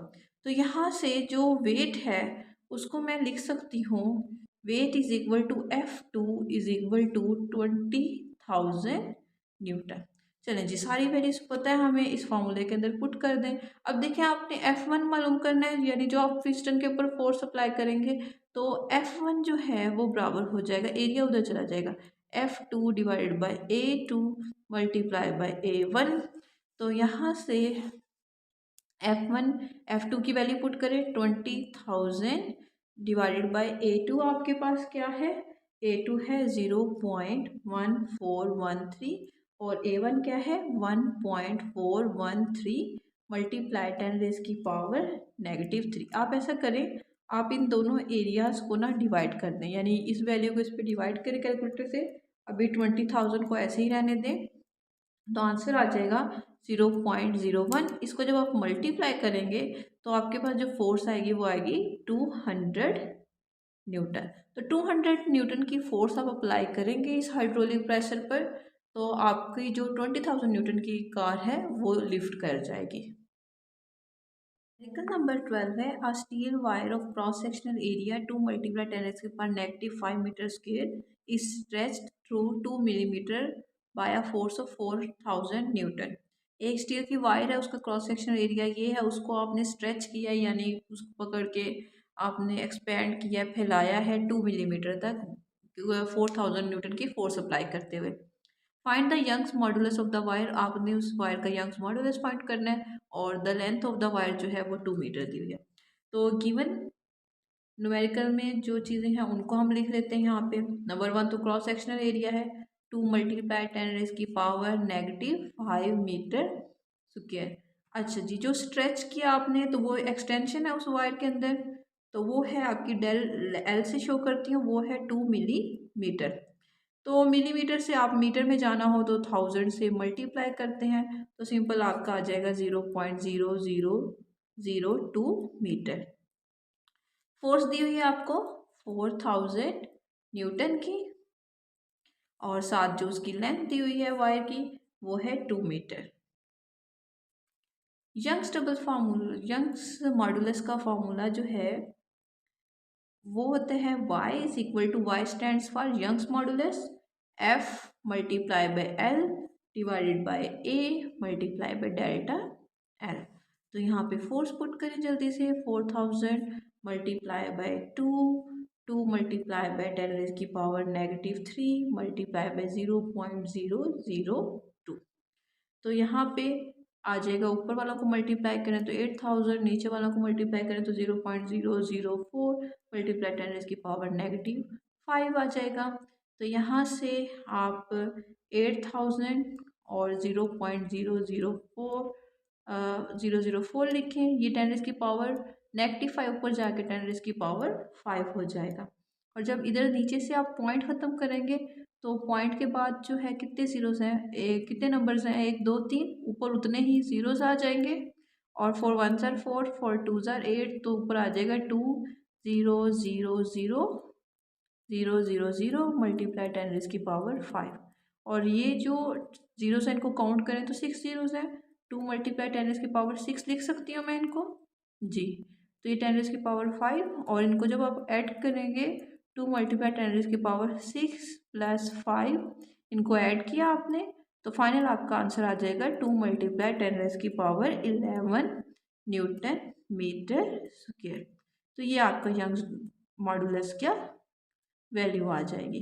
तो यहाँ से जो वेट है उसको मैं लिख सकती हूँ, weight is equal to F2 is equal to 20,000 newton. चलें जी, सारी वैल्यूज पता है हमें, इस फॉर्मूले के अंदर पुट कर दें। अब देखें, आपने F1 मालूम करना है, यानी जो आप पिस्टन के ऊपर फोर्स अप्लाई करेंगे तो F1 जो है वो बराबर हो जाएगा, एरिया उधर चला जाएगा, F2 divided by A2 multiply by A1। तो यहाँ से F1 F2 की वैल्यू पुट करें 20,000 डिवाइडेड बाई A2 आपके पास क्या है, A2 है 0.1413 और A1 क्या है 1.413 मल्टीप्लाई 10⁻³ आप ऐसा करें, आप इन दोनों एरियाज़ को ना डिवाइड कर दें, यानी इस वैल्यू को इस पर डिवाइड करें कैलकुलेटर से। अभी 20,000 को ऐसे ही रहने दें तो आंसर आ जाएगा 0.01। इसको जब आप मल्टीप्लाई करेंगे तो आपके पास जो फोर्स आएगी वो आएगी 200 न्यूटन। तो 200 न्यूटन की फोर्स आप अप्लाई करेंगे इस हाइड्रोलिक प्रेशर पर तो आपकी जो 20,000 न्यूटन की कार है वो लिफ्ट कर जाएगी। Example number 12 है, a steel wire of cross sectional area 2 multiply 10⁻⁵ meter square is stretched through 2 millimeter by a force of 4,000 Newton. एक स्टील की वायर है, उसका क्रॉस सेक्शनल एरिया ये है, उसको आपने स्ट्रेच किया यानी उसको पकड़ के आपने एक्सपेंड किया, फैलाया है 2 मिलीमीटर तक 4,000 न्यूटन की फोर्स अप्लाई करते हुए। Find the Young's modulus of the wire, आपने उस वायर का यंग्स मॉडुलस फाइंड करना है और the length of the wire जो है वो 2 मीटर दी हुई है। तो गिवन न्यूमेरिकल में जो चीज़ें हैं उनको हम लिख लेते हैं यहाँ पे। नंबर 1 तो क्रॉस सेक्शनल एरिया है 2 मल्टीप्लाई 10⁻⁵ मीटर स्क्वायर। अच्छा जी, जो स्ट्रेच किया आपने तो वो एक्सटेंशन है उस वायर के अंदर, तो वो है आपकी डेल एल से शो करती हूँ, वो है 2 मिलीमीटर। तो मिलीमीटर से आप मीटर में जाना हो तो 1000 से मल्टीप्लाई करते हैं तो सिंपल आपका आ जाएगा 0.0002 मीटर। फोर्स दी हुई है आपको 4,000 न्यूटन की और साथ जो उसकी लेंथ दी हुई है वायर की वो है 2 मीटर। यंग्स मॉडुलस का फॉर्मूला जो है वो होता है y is equal to, y stands for Young's modulus, F multiply by L divided by A multiply by delta L। तो यहाँ पे फोर्स पुट करें जल्दी से, 4,000 multiply by 2 multiply by 10⁻³ multiply by 0.002। तो यहाँ पे आ जाएगा, ऊपर वालों को मल्टीप्लाई करें तो 8,000, नीचे वालों को मल्टीप्लाई करें तो 0.004 मल्टीप्लाई 10⁻⁵ आ जाएगा। तो यहाँ से आप 8,000 और 0.004 लिखें, ये 10⁻⁵ ऊपर जाके 10⁻⁵ हो जाएगा। और जब इधर नीचे से आप पॉइंट ख़त्म करेंगे तो पॉइंट के बाद जो है कितने ज़ीरोज़ हैं, कितने नंबर्स हैं, 1 2 3, ऊपर उतने ही ज़ीरोज़ आ जाएंगे और 4 1s are 4, 4 2s are 8, तो ऊपर आ जाएगा 2 0 0 0 0 0 0 मल्टीप्लाई 10⁻⁵। और ये जो ज़ीरोज़ हैं इनको काउंट करें तो 6 ज़ीरोज़ हैं, 2 मल्टीप्लाई 10⁻⁶ लिख सकती हूँ मैं इनको जी। तो ये 10⁻⁵, और इनको जब आप ऐड करेंगे 2 मल्टीप्लाई 10⁻⁶ प्लस 5, इनको ऐड किया आपने तो फाइनल आपका आंसर आ जाएगा 2 × 10⁻11 न्यूटन मीटर स्क्वायर। तो ये आपका यंग मॉडुलस क्या वैल्यू आ जाएगी।